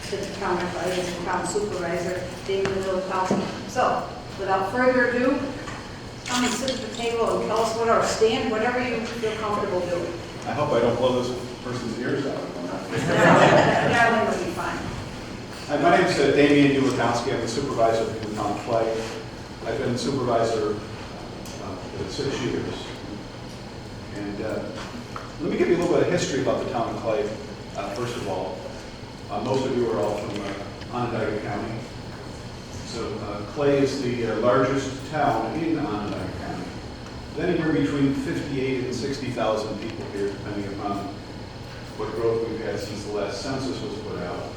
to the town as the town supervisor, being the middle town. So, without further ado, come and sit at the table and tell us what our stand, whatever you feel comfortable doing. I hope I don't blow this person's ears out. That one will be fine. Hi, my name is Damian Ulikowski. I'm the supervisor of the town of Clay. I've been supervisor for 6 years. And let me give you a little bit of history about the town of Clay. First of all, most of you are all from Onondaga County. So Clay is the largest town in Onondaga County. Then anywhere between 58 and 60,000 people here, depending upon what growth we've had since the last census was put out.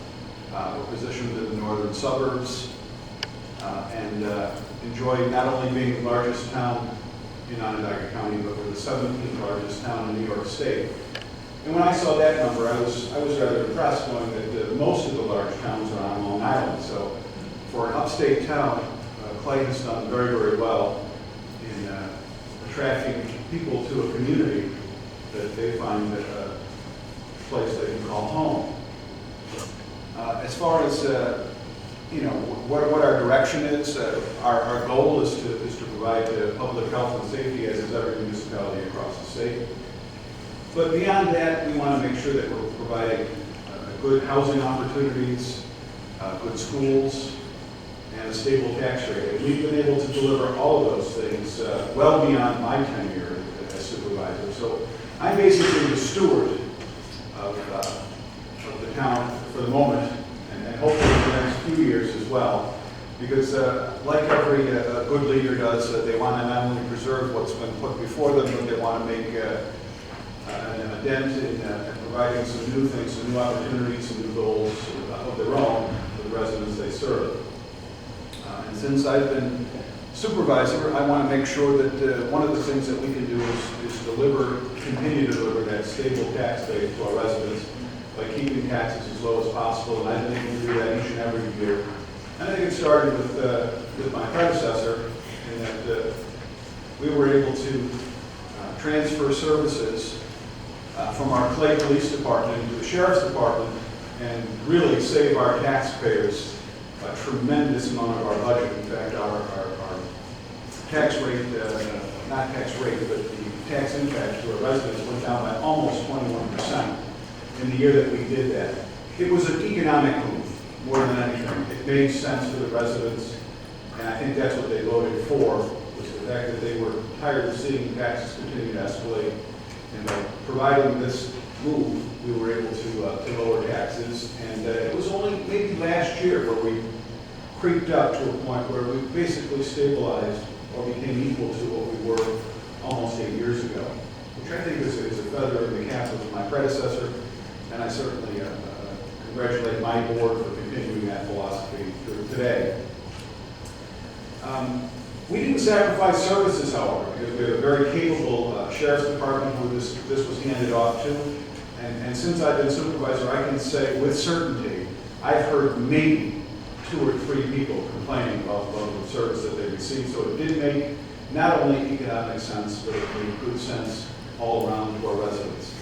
We're positioned in the northern suburbs and enjoy not only being the largest town in Onondaga County, but we're the 17th largest town in New York State. And when I saw that number, I was rather impressed, knowing that most of the large towns are on Long Island. So for an upstate town, Clay has done very, very well in attracting people to a community that they find a place they can call home. As far as what our direction is, our goal is to provide public health and safety, as is every municipality across the state. But beyond that, we want to make sure that we're providing good housing opportunities, good schools, and a stable tax rate. And we've been able to deliver all of those things well beyond my tenure as supervisor. So I'm basically the steward of the town for the moment, and hopefully for the next few years as well. Because like every good leader does, they want to not only preserve what's been put before them, but they want to make a dent in providing some new things, some new opportunities, some new goals of their own for the residents they serve. And since I've been supervisor, I want to make sure that one of the things that we can do is continue to deliver that stable tax base to our residents by keeping taxes as low as possible. And I think we do that each and every year. And I think it started with my predecessor, in that we were able to transfer services from our Clay Police Department to the Sheriff's Department and really save our taxpayers a tremendous amount of our budget. In fact, our tax rate, not tax rate, but the tax impact to our residents went down by almost 21% in the year that we did that. It was an economic move more than anything. It made sense for the residents, and I think that's what they voted for, was the fact that they were tired of seeing taxes continue to escalate. And by providing this move, we were able to lower taxes. And it was only maybe last year where we creeped up to a point where we basically stabilized or became equal to what we were almost 8 years ago, which I think is a feather in the cap of my predecessor. And I certainly congratulate my board for continuing that philosophy through today. We didn't sacrifice services, however, because we have a very capable sheriff's department who this was handed off to. And since I've been supervisor, I can say with certainty, I've heard maybe 2 or 3 people complaining about the level of service that they received. So it did make not only economic sense, but it made good sense all around to our residents.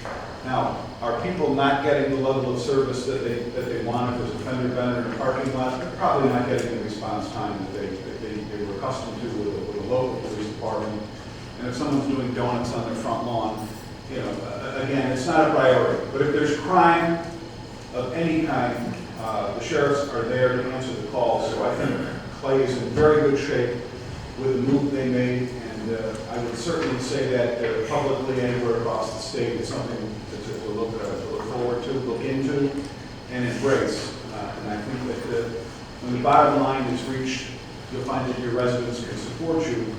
Now, are people not getting the level of service that they want if there's a fender bender in a parking lot? They're probably not getting the response time that they were accustomed to with a local police department. And if someone's doing donuts on their front lawn, again, it's not a priority. But if there's crime of any kind, the sheriffs are there to answer the call. So I think Clay is in very good shape with the move they made. And I would certainly say that publicly anywhere across the state is something to look forward to, look into, and embrace. And I think that when the bottom line is reached, you'll find that your residents can support you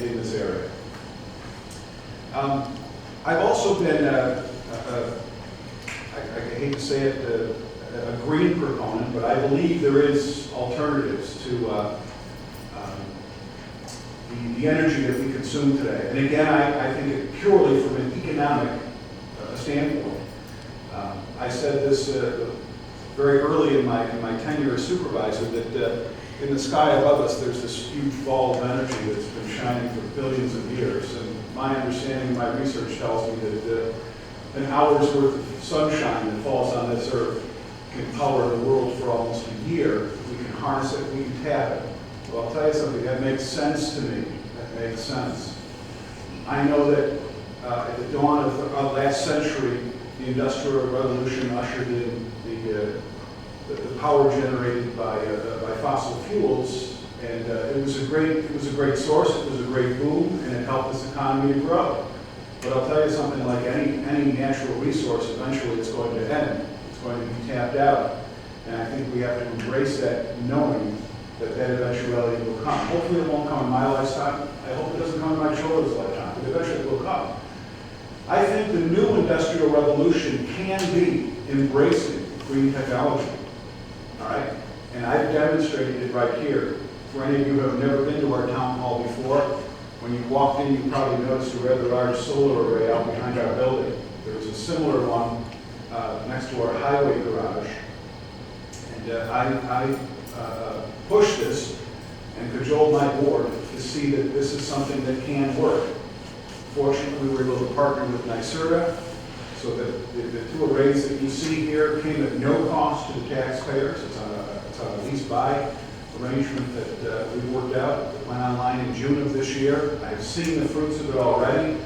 in this area. I've also been, I hate to say it, a green proponent, but I believe there is alternatives to the energy that we consume today. And again, I think it purely from an economic standpoint. I said this very early in my tenure as supervisor, that in the sky above us there's this huge ball of energy that's been shining for billions of years. And my understanding, my research tells me that an hour's worth of sunshine that falls on this earth can power the world for almost a year. If we can harness it, we can tap it. Well, I'll tell you something, that makes sense to me. That makes sense. I know that at the dawn of the last century, the Industrial Revolution ushered in the power generated by fossil fuels, and it was a great source. It was a great boom, and it helped this economy to grow. But I'll tell you something, like any natural resource, eventually it's going to end. It's going to be tapped out, and I think we have to embrace that, knowing that that eventuality will come. Hopefully it won't come in my lifetime. I hope it doesn't come in my children's lifetime, but eventually it will come. I think the new industrial revolution can be embracing green technology, all right? And I've demonstrated it right here. For any of you who have never been to our town hall before, when you walked in, you probably noticed a rather large solar array out behind our building. There was a similar one next to our highway garage. And I pushed this and cajoled my board to see that this is something that can work. Fortunately, we were able to partner with NYSERDA, so that the two arrays that you see here came at no cost to the taxpayers. It's on a lease buy arrangement that we worked out. It went online in June of this year. I've seen the fruits of it already.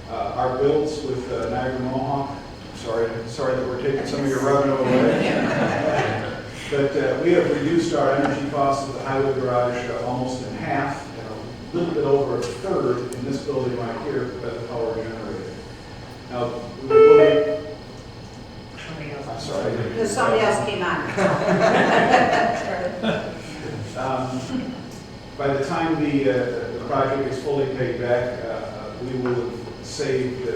Our builds with Niagara Mohawk, sorry that we're taking some of your revenue away. But we have reduced our energy costs at the highway garage almost in half, and a little bit over a third in this building right here by the power generated. Now, I'm sorry. Because somebody else came on. By the time the project is fully paid back, we will have saved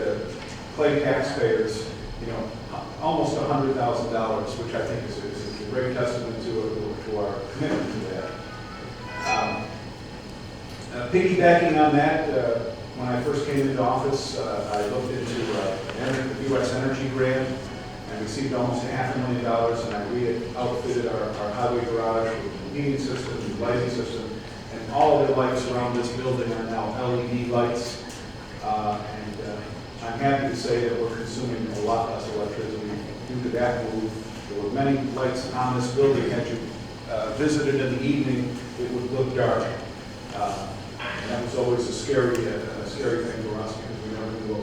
Clay taxpayers, almost $100,000, which I think is a great testament to our commitment to that. Piggybacking on that, when I first came into office, I looked into the U.S. Energy grant and received almost $500,000, and I re-outfitted our highway garage with the heating system, the lighting system, and all of the lights around this building are now LED lights. I'm happy to say that we're consuming a lot less electricity due to that move. There were many lights on this building. Had you visited in the evening, it would look dark. And that was always a scary thing for us, because we never knew what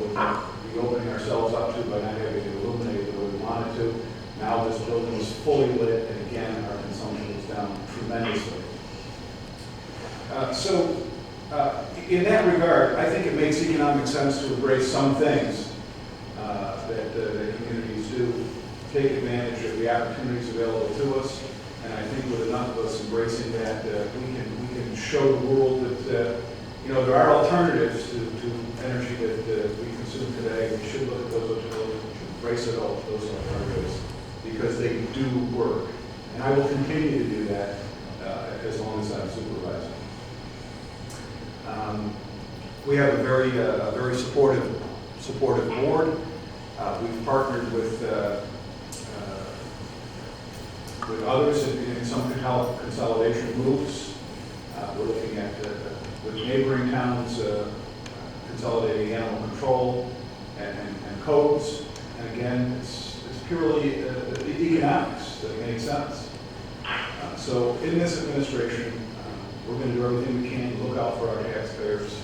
we'd be opening ourselves up to by not having it illuminated the way we wanted to. Now this building is fully lit, and again, our consumption is down tremendously. In that regard, I think it makes economic sense to embrace some things that communities do, take advantage of the opportunities available to us, and I think with enough of us embracing that, we can show the world that there are alternatives to energy that we consume today. We should look at those alternatives, embrace those alternatives, because they do work, and I will continue to do that as long as I'm supervising. We have a very supportive board. We've partnered with others in some consolidation moves. We're looking at with neighboring towns consolidating animal control and codes. And again, it's purely economics that makes sense. So in this administration, we're going to do everything we can to look out for our taxpayers,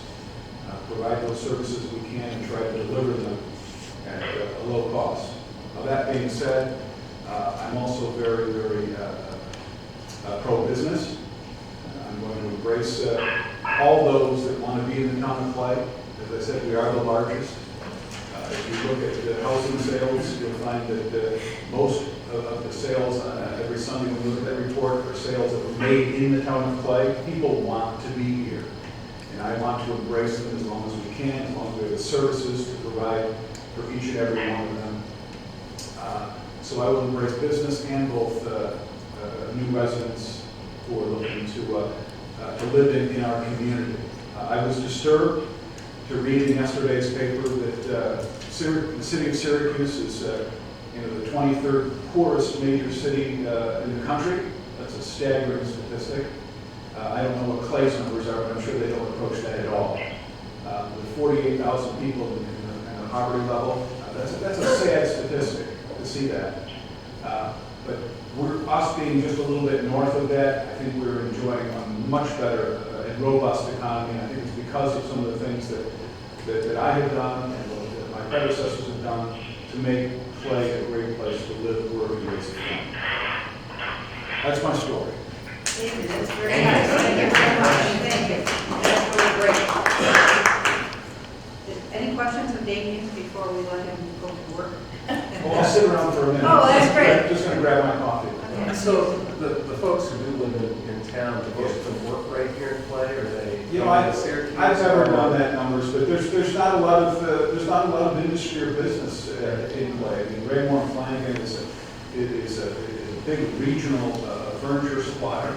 provide those services we can, and try to deliver them at a low cost. That being said, I'm also very, very pro-business. I'm going to embrace all those that want to be in the town of Clay. As I said, we are the largest. If you look at the housing sales, you'll find that most of the sales every Sunday when we look at that report are sales that were made in the town of Clay. People want to be here, and I want to embrace them as long as we can, as long as we have the services to provide for each and every one of them. So I will embrace business and both new residents who are looking to live in our community. I was disturbed to read in yesterday's paper that the city of Syracuse is the 23rd poorest major city in the country. That's a staggering statistic. I don't know what Clay's numbers are, but I'm sure they don't approach that at all. With 48,000 people in the poverty level, that's a sad statistic to see that. But us being just a little bit north of that, I think we're enjoying a much better and robust economy. I think it's because of some of the things that I have done and that my predecessors have done to make Clay a great place to live, work, and raise a family. That's my story. David, that's very nice. Thank you very much. Thank you. That's really great. Any questions of Damien before we let him go to work? Well, I'll sit around for a minute. Oh, that's great. I'm just going to grab my coffee. Okay. So the folks who do live in town, do most of them work right here in Clay, or they? You know, I've never done that numbers, but there's not a lot of industry or business in Clay. I mean, Raymore and Flanagan is a big regional furniture supplier,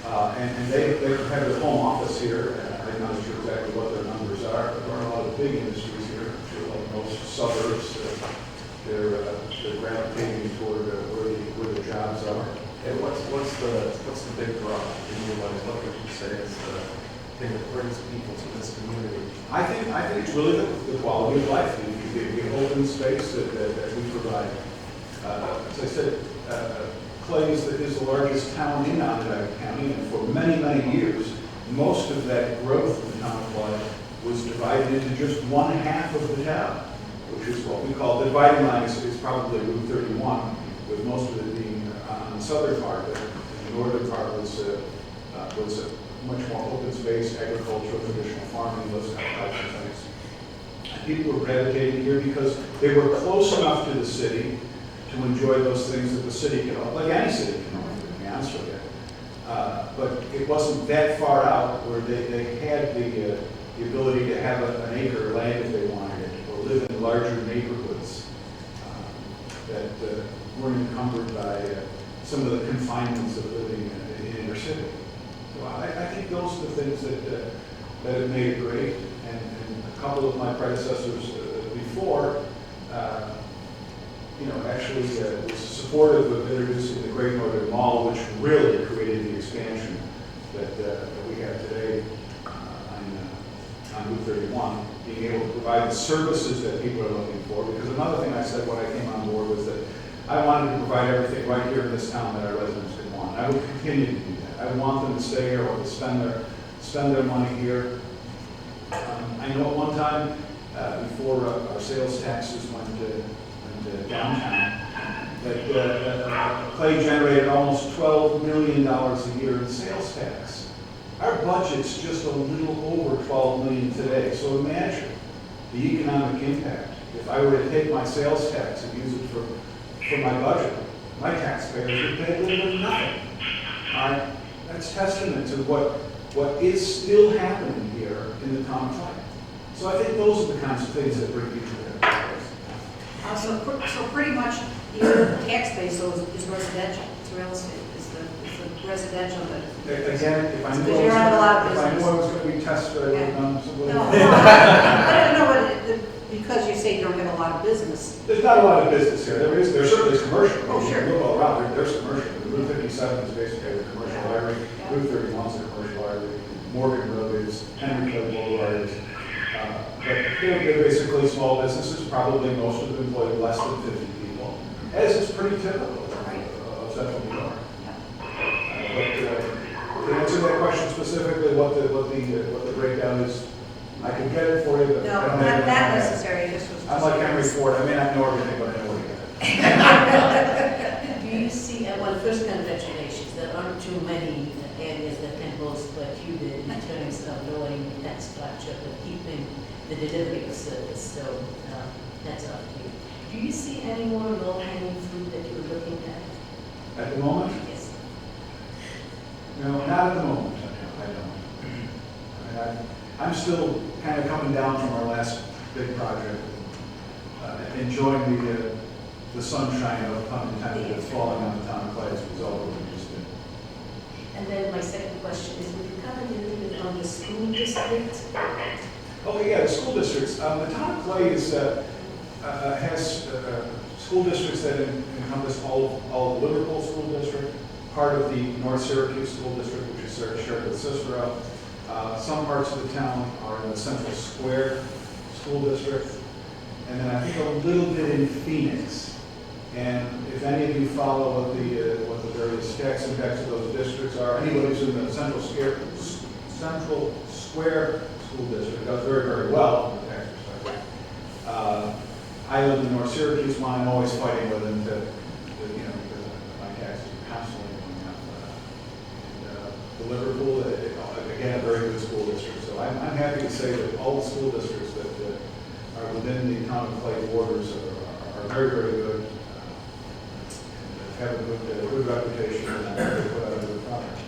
and they have a home office here. And I'm not sure exactly what their numbers are, but there are a lot of big industries here. I'm sure, like most suburbs, they're gravitating toward where the jobs are. And what's the big draw in your mind? What would you say is the thing that brings people to this community? I think it's really the quality of life, the open space that we provide. As I said, Clay is the largest town in Onondaga County, and for many, many years, most of that growth in the town of Clay was divided into just one half of the town, which is what we call the dividing line is probably Route 31, with most of it being on the southern part. The northern part was a much more open space, agricultural, traditional farming, those types of things. And people were gravitating here because they were close enough to the city to enjoy those things that the city can offer, like any city can offer, to be honest with you. But it wasn't that far out where they had the ability to have an acre of land if they wanted it, or live in larger neighborhoods that weren't encumbered by some of the confinements of living in inner city. So I think those are the things that have made it great. And a couple of my predecessors before, actually was supportive of introducing the Great Northern Mall, which really created the expansion that we have today on Route 31, being able to provide the services that people are looking for. Because another thing I said when I came on board was that I wanted to provide everything right here in this town that our residents could want. I would continue to do that. I want them to stay here or to spend their money here. I know at one time, before our sales taxes went downtown, that Clay generated almost $12 million a year in sales tax. Our budget's just a little over $12 million today. So imagine the economic impact. If I were to take my sales tax and use it for my budget, my taxpayers would pay a little bit of nothing. All right? That's testament to what is still happening here in the town of Clay. So I think those are the kinds of things that bring people there. So pretty much your tax base is residential, it's real estate, it's the residential that. Again, if I knew Because you're on a lot of if I knew I business. was going to be tested, I would have done something. No, I don't know, but because you say you don't have a lot of business. There's not a lot of business here. There's certainly commercial. Oh, sure. If you look all around, there's commercial. Route 57 is basically a commercial area. Yeah. Route 31 is a commercial area. Morgan Road is, Henry Clay Boulevard is. But they're basically small businesses. Probably most of them employ less than 50 people, as is pretty typical of Central New York. But to answer that question specifically, what the breakdown is, I can get it for you, but No, I don't not have it. necessary, just was. I'm like Henry Ford. I may not know everything, but I know what you got. Do you see, well, first congratulations, there aren't too many areas that can boast what you did in terms of lowering the tax structure, but keeping the delivery of service, so that's up to you. Do you see any more low-hanging fruit that you're looking at? At the moment? Yes. No, not at the moment. I don't. I'm still kind of coming down from our last big project, enjoying the sunshine of pun intended that's falling on the town of Clay as a result of what we just did. And then my second question is, would you comment a little bit on the school district? Oh yeah, the school districts. The town of Clay has school districts that encompass all of the Liverpool School District, part of the North Syracuse School District, which is shared with Cicero. Some parts of the town are in the Central Square School District, and then I think a little bit in Phoenix. And if any of you follow what the various tax impacts of those districts are, anybody who's in the Central Square School District does very, very well from a tax perspective. I live in North Syracuse, one I'm always fighting with them because my taxes are constantly going up. The Liverpool, again, a very good school district. So I'm happy to say that all the school districts that are within the town of Clay borders are very, very good. Have a good reputation and put out a good product.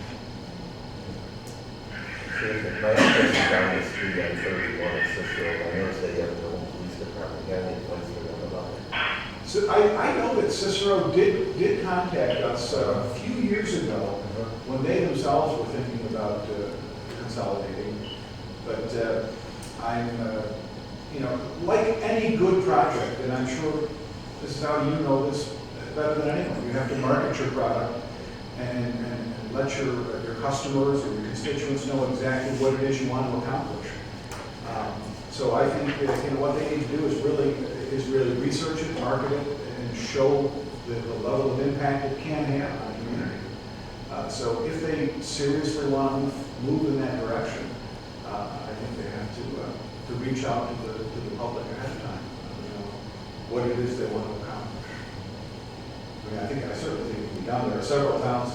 My other question down the street on 31 in Cicero, I noticed they have their own police department. Got any advice for them about it? So I know that Cicero did contact us a few years ago when they themselves were thinking about consolidating. But I'm, like any good project, and I'm sure this is how you know this better than anyone. You have to market your product and let your customers or your constituents know exactly what it is you want to accomplish. So I think what they need to do is really research it, market it, and show the level of impact it can have on the community. So if they seriously want to move in that direction, I think they have to reach out to the public ahead of time, what it is they want to accomplish. I certainly think it can be done. There are several towns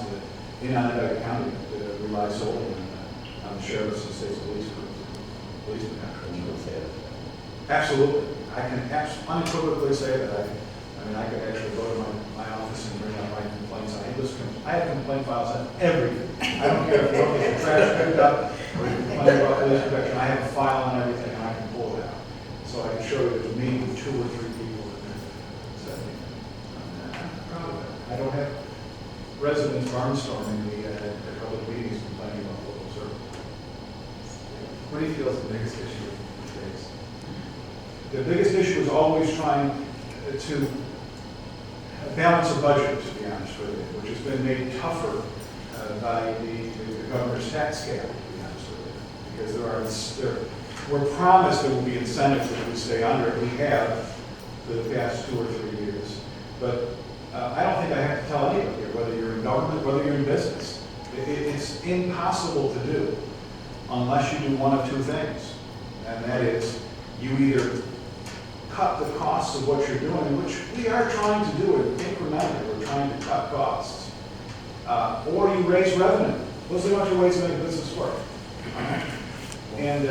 in Onondaga County that rely solely on the sheriff's and state police protection. Absolutely. I can unequivocally say that. I could actually go to my office and bring out my complaints. I have complaint files on everything. I don't care if you're looking at trash picked up or you're complaining about police protection. I have a file on everything and I can pull it out. So I can show you there's me with 2 or 3 people in there. I'm proud of that. I don't have residents barnstorming me at public meetings complaining about local service. What do you feel is the biggest issue you face? The biggest issue is always trying to balance a budget, to be honest with you, which has been made tougher by the governor's tax cap, to be honest with you, because we're promised there will be incentives if we stay under it. We have for the past 2 or 3 years, but I don't think I have to tell anybody here, whether you're in government, whether you're in business. It's impossible to do unless you do one of 2 things, and that is you either cut the costs of what you're doing, which we are trying to do it incrementally. We're trying to cut costs, or you raise revenue. Those are the only 2 ways to make a business work. And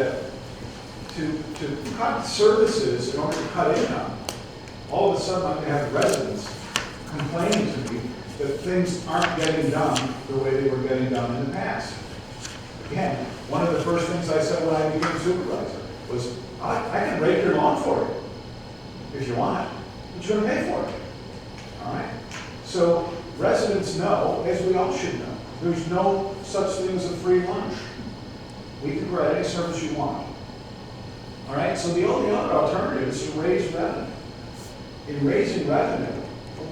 to cut services in order to cut income, all of a sudden I'm going to have residents complaining to me that things aren't getting done the way they were getting done in the past. Again, one of the first things I said when I became supervisor was, I can rake your lawn for you if you want it, but you're going to pay for it. All right? So residents know, as we all should know, there's no such thing as a free lunch. We can provide any service you want. All right? So the only other alternative is to raise revenue. In raising revenue,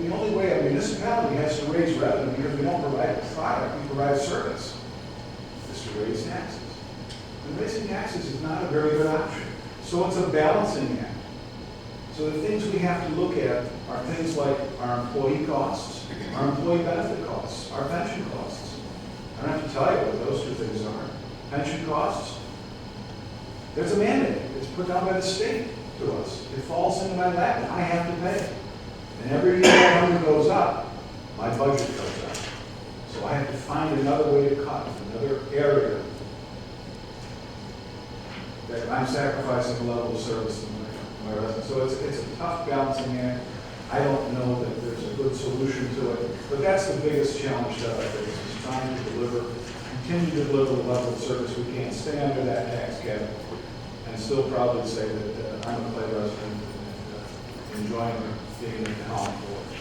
the only way a municipality has to raise revenue, because we don't provide a product, we provide a service, is to raise taxes. And raising taxes is not a very good option. So it's a balancing act. So the things we have to look at are things like our employee costs, our employee benefit costs, our pension costs. I don't have to tell you what those 2 things are. Pension costs, there's a mandate. It's put down by the state to us. It falls into my lap and I have to pay it. And every year that number goes up, my budget goes up. So I have to find another way to cut, another area that I'm sacrificing a level of service to my residents. So it's a tough balancing act. I don't know that there's a good solution to it, but that's the biggest challenge that I face, is trying to continue to deliver the level of service we can, stay under that tax cap, and still proudly say that I'm a Clay resident and enjoying being in town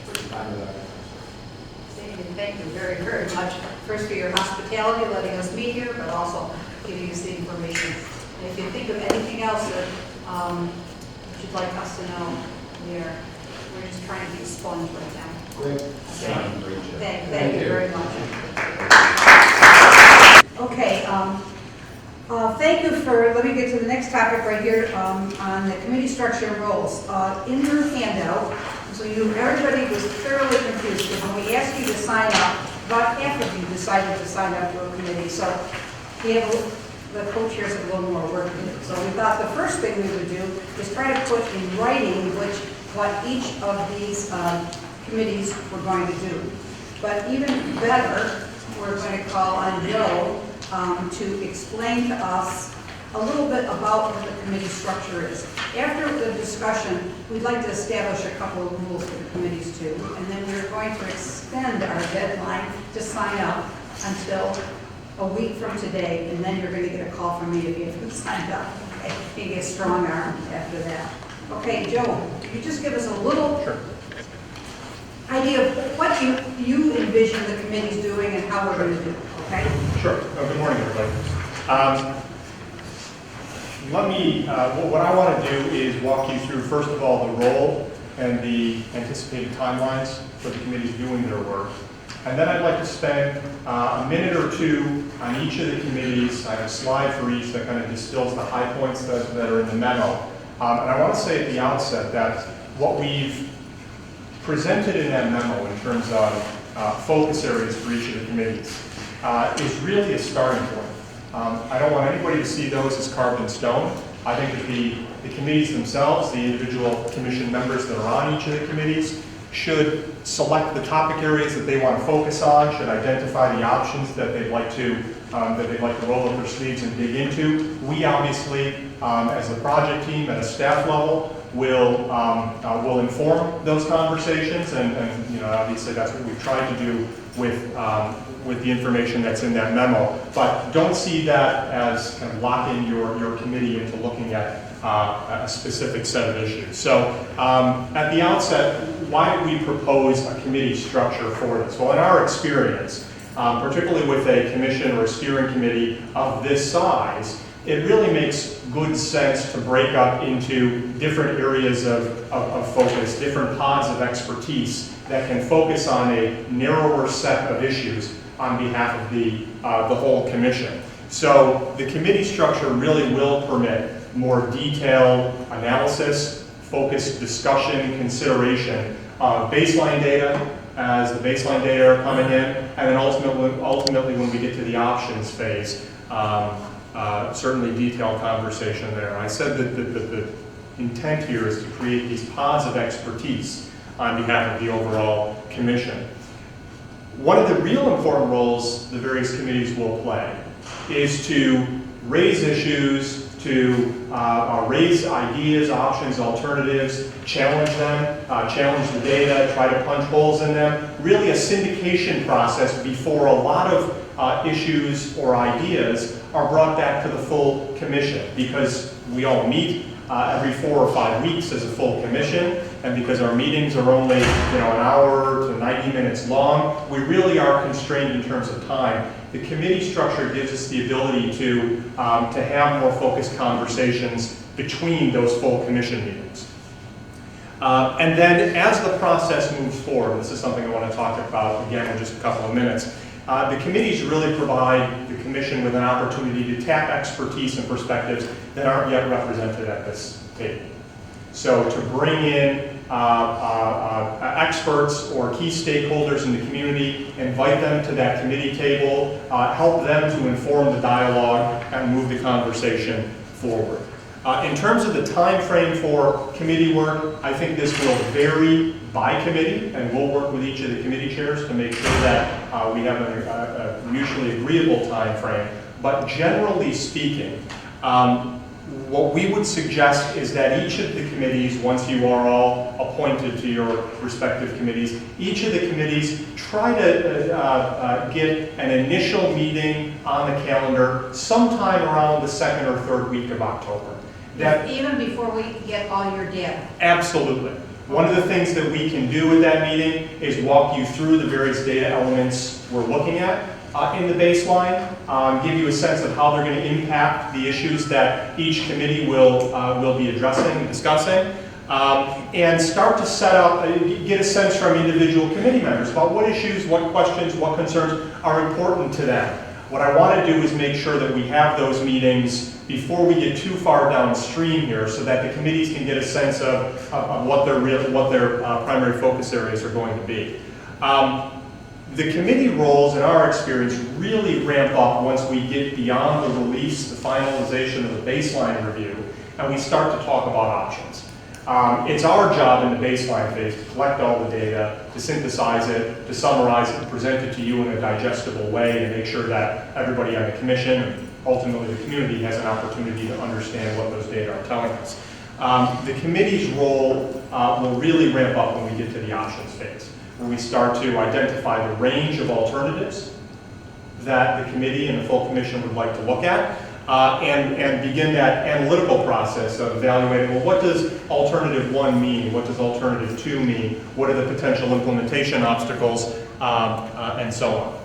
for the time that I've been. Thank you very, very much. First for your hospitality, letting us meet here, but also giving us the information. And if you think of anything else that you'd like us to know, we're just trying to be a sponge right now. Great. Thank you very much. Okay. Thank you for, let me get to the next topic right here on the committee structure and roles. In your handout, there's So everybody was thoroughly confused, because when we asked you to sign up, about half of you decided to sign up to a committee, so the co-chairs have a little more work to do. So we thought the first thing we would do is try to put in writing what each of these committees were going to do. But even better, we're going to call on Joe to explain to us a little bit about what the committee structure is. After the discussion, we'd like to establish a couple of rules for the committees too, and then we're going to extend our deadline to sign up until a week from today, and then you're going to get a call from me if you haven't signed up. Okay? You get strong arm after that. Okay, Joe, could you just give us a little idea of what you envision the committees doing and how we're going to do it, okay? Sure. Good morning, everybody. What I want to do is walk you through, first of all, the role and the anticipated timelines for the committees doing their work. And then I'd like to spend a minute or two on each of the committees. I have a slide for each that kind of distills the high points that are in the memo. And I want to say at the outset that what we've presented in that memo in terms of focus areas for each of the committees is really a starting point. I don't want anybody to see those as carved in stone. I think that the committees themselves, the individual commission members that are on each of the committees, should select the topic areas that they want to focus on, should identify the options that they'd like to roll up their sleeves and dig into. We obviously, as a project team at a staff level, will inform those conversations, and obviously that's what we've tried to do with the information that's in that memo. But don't see that as kind of locking your committee into looking at a specific set of issues. So at the outset, why did we propose a committee structure for this? Well, in our experience, particularly with a commission or a steering committee of this size, it really makes good sense to break up into different areas of focus, different pods of expertise that can focus on a narrower set of issues on behalf of the whole commission. So the committee structure really will permit more detailed analysis, focused discussion, consideration of baseline data as the baseline data are coming in, and then ultimately when we get to the options phase, certainly detailed conversation there. I said that the intent here is to create these pods of expertise on behalf of the overall commission. One of the real important roles the various committees will play is to raise issues, to raise ideas, options, alternatives, challenge them, challenge the data, try to punch holes in them. Really a syndication process before a lot of issues or ideas are brought back to the full commission, because we all meet every 4 or 5 weeks as a full commission, and because our meetings are only an hour to 90 minutes long, we really are constrained in terms of time. The committee structure gives us the ability to have more focused conversations between those full commission meetings. And then as the process moves forward, this is something I want to talk about again in just a couple of minutes, the committees really provide the commission with an opportunity to tap expertise and perspectives that aren't yet represented at this table. So to bring in experts or key stakeholders in the community, invite them to that committee table, help them to inform the dialogue and move the conversation forward. In terms of the time frame for committee work, I think this will vary by committee, and we'll work with each of the committee chairs to make sure that we have a mutually agreeable time frame. But generally speaking, what we would suggest is that each of the committees, once you are all appointed to your respective committees, each of the committees try to get an initial meeting on the calendar sometime around the 2nd or 3rd week of October. Even before we get all your data? Absolutely. One of the things that we can do with that meeting is walk you through the various data elements we're looking at in the baseline, give you a sense of how they're going to impact the issues that each committee will be addressing and discussing, and start to set up, get a sense from individual committee members about what issues, what questions, what concerns are important to them. What I want to do is make sure that we have those meetings before we get too far downstream here, so that the committees can get a sense of what their primary focus areas are going to be. The committee roles, in our experience, really ramp up once we get beyond the release, the finalization of the baseline review, and we start to talk about options. It's our job in the baseline phase to collect all the data, to synthesize it, to summarize it, and present it to you in a digestible way, and make sure that everybody on the commission, and ultimately the community, has an opportunity to understand what those data are telling us. The committee's role will really ramp up when we get to the options phase, where we start to identify the range of alternatives that the committee and the full commission would like to look at, and begin that analytical process of evaluating, well, what does alternative 1 mean? What does alternative 2 mean? What are the potential implementation obstacles, and so on.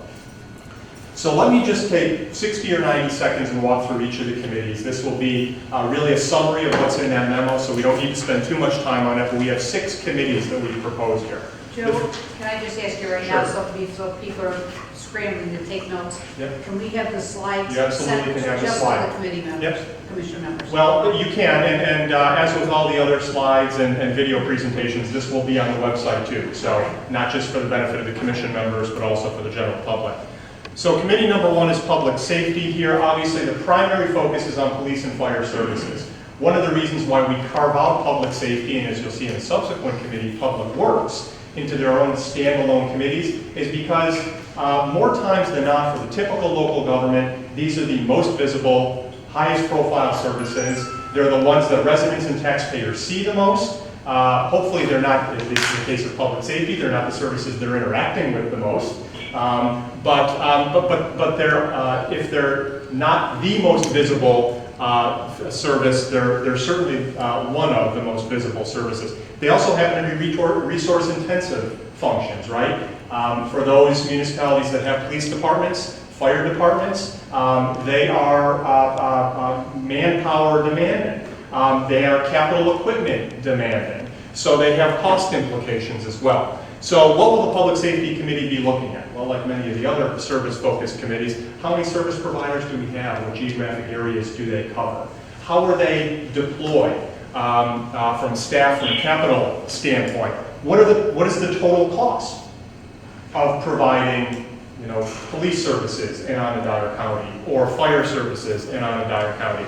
So let me just take 60 or 90 seconds and walk through each of the committees. This will be really a summary of what's in that memo, so we don't need to spend too much time on it, but we have 6 committees that we've proposed here. Joe, can I just ask you right now, Sure. so people are scrambling to take notes? Yep. Can we have the slides? You absolutely set can have the just slide. for the committee members, Yep. commission members? Well, you can, and as with all the other slides and video presentations, this will be on the website too. So not just for the benefit of the commission members, but also for the general public. So committee number 1 is public safety here. Obviously, the primary focus is on police and fire services. One of the reasons why we carve out public safety, and as you'll see in the subsequent committee, public works, into their own standalone committees, is because more times than not, for the typical local government, these are the most visible, highest profile services. They're the ones that residents and taxpayers see the most. Hopefully they're not, in the case of public safety, they're not the services they're interacting with the most. But they're, if they're not the most visible service, they're certainly one of the most visible services. They also happen to be resource-intensive functions, right? For those municipalities that have police departments, fire departments, they are manpower demanding. They are capital equipment demanding. So they have cost implications as well. So what will the Public Safety Committee be looking at? Well, like many of the other service-focused committees, how many service providers do we have? What geographic areas do they cover? How are they deployed from staff and capital standpoint? What is the total cost of providing, police services in Onondaga County or fire services in Onondaga County?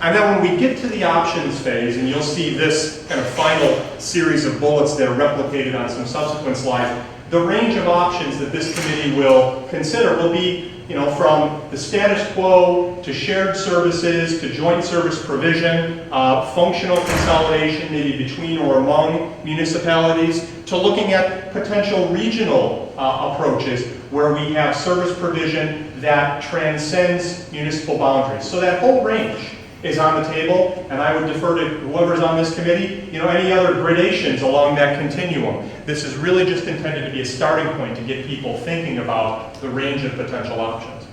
And then when we get to the options phase, and you'll see this kind of final series of bullets that are replicated on some subsequent slides, the range of options that this committee will consider will be, from the status quo to shared services to joint service provision, functional consolidation maybe between or among municipalities, to looking at potential regional approaches where we have service provision that transcends municipal boundaries. So that whole range is on the table, and I would defer to whoever's on this committee, any other gradations along that continuum. This is really just intended to be a starting point to get people thinking about the range of potential options.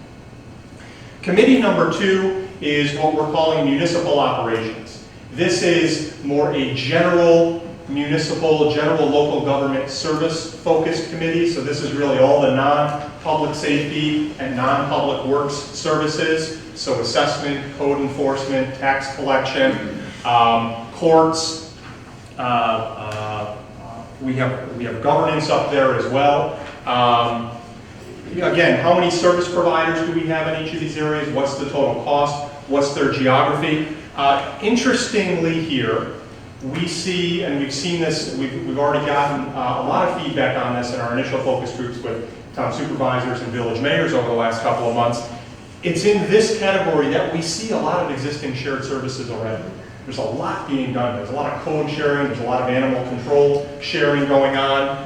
Committee number 2 is what we're calling municipal operations. This is more a general local government service-focused committee, so this is really all the non-public safety and non-public works services, so assessment, code enforcement, tax collection, courts. We have governance up there as well. Again, how many service providers do we have in each of these areas? What's the total cost? What's their geography? Interestingly here, we see, and we've seen this, we've already gotten a lot of feedback on this in our initial focus groups with town supervisors and village mayors over the last couple of months. It's in this category that we see a lot of existing shared services already. There's a lot being done. There's a lot of code sharing. There's a lot of animal control sharing going on.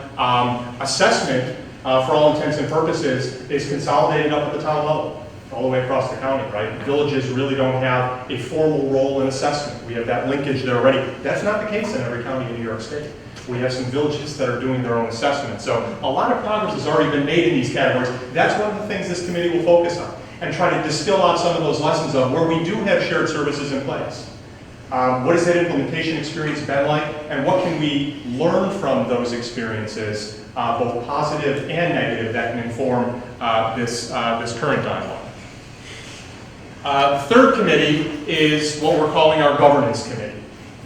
Assessment, for all intents and purposes, is consolidated up at the town level, all the way across the county, right? Villages really don't have a formal role in assessment. We have that linkage there already. That's not the case in every county in New York State. We have some villages that are doing their own assessment. So a lot of progress has already been made in these categories. That's one of the things this committee will focus on, and try to distill out some of those lessons of where we do have shared services in place. What has that implementation experience been like, and what can we learn from those experiences, both positive and negative, that can inform this current dialogue. The third committee is what we're calling our governance committee.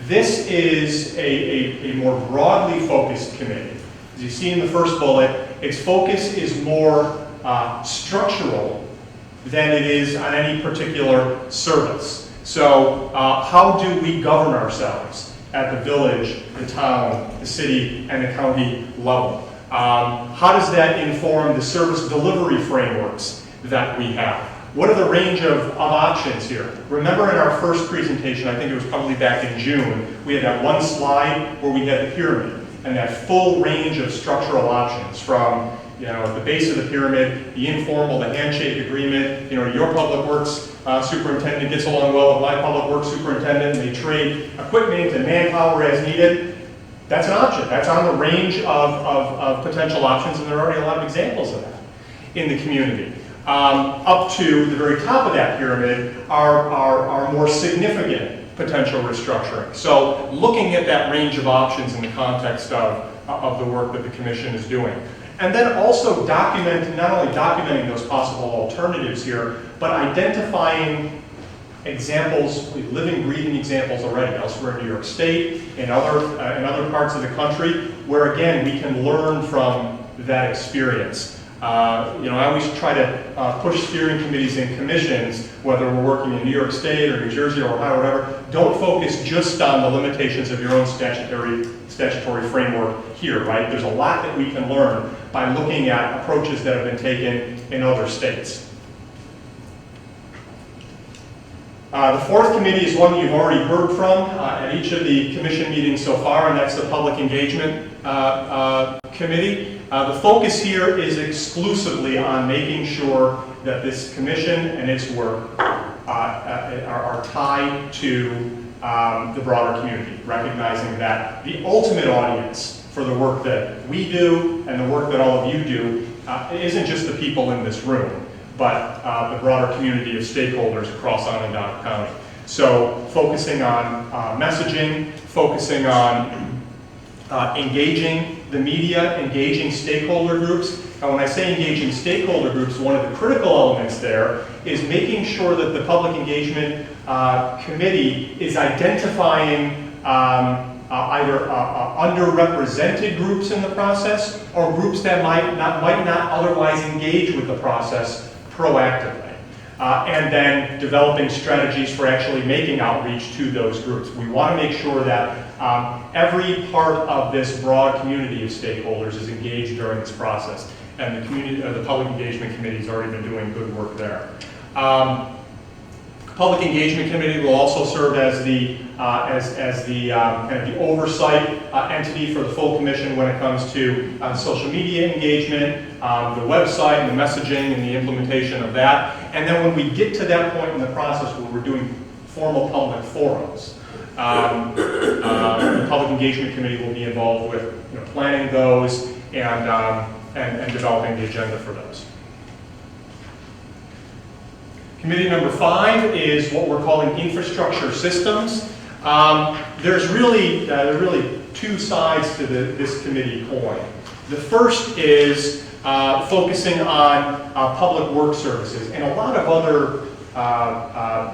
This is a more broadly focused committee. As you see in the first bullet, its focus is more structural than it is on any particular service. So how do we govern ourselves at the village, the town, the city, and the county level? How does that inform the service delivery frameworks that we have? What are the range of options here? Remember in our first presentation, I think it was probably back in June, we had that one slide where we had the pyramid and that full range of structural options from the base of the pyramid, the informal, the handshake agreement, your public works superintendent gets along well with my public works superintendent, and they trade equipment and manpower as needed. That's an option. That's on the range of potential options, and there are already a lot of examples of that in the community. Up to the very top of that pyramid are more significant potential restructuring. So looking at that range of options in the context of the work that the commission is doing. And then also not only documenting those possible alternatives here, but identifying examples, living, breathing examples already elsewhere in New York State, in other parts of the country, where again, we can learn from that experience. I always try to push steering committees and commissions, whether we're working in New York State or New Jersey or Ohio or whatever, don't focus just on the limitations of your own statutory framework here, right? There's a lot that we can learn by looking at approaches that have been taken in other states. The fourth committee is one you've already heard from at each of the commission meetings so far, and that's the Public Engagement Committee. The focus here is exclusively on making sure that this commission and its work are tied to the broader community, recognizing that the ultimate audience for the work that we do and the work that all of you do isn't just the people in this room, but the broader community of stakeholders across Onondaga County. So focusing on messaging, focusing on engaging the media, engaging stakeholder groups. And when I say engaging stakeholder groups, one of the critical elements there is making sure that the Public Engagement Committee is identifying either underrepresented groups in the process or groups that might not otherwise engage with the process proactively. And then developing strategies for actually making outreach to those groups. We want to make sure that every part of this broad community of stakeholders is engaged during this process. And the Public Engagement Committee has already been doing good work there. Public Engagement Committee will also serve as the kind of the oversight entity for the full commission when it comes to social media engagement, the website and the messaging and the implementation of that. And then when we get to that point in the process where we're doing formal public forums, the Public Engagement Committee will be involved with planning those and developing the agenda for those. Committee number 5 is what we're calling infrastructure systems. There's really two sides to this committee coin. The first is focusing on public work services, and a lot of other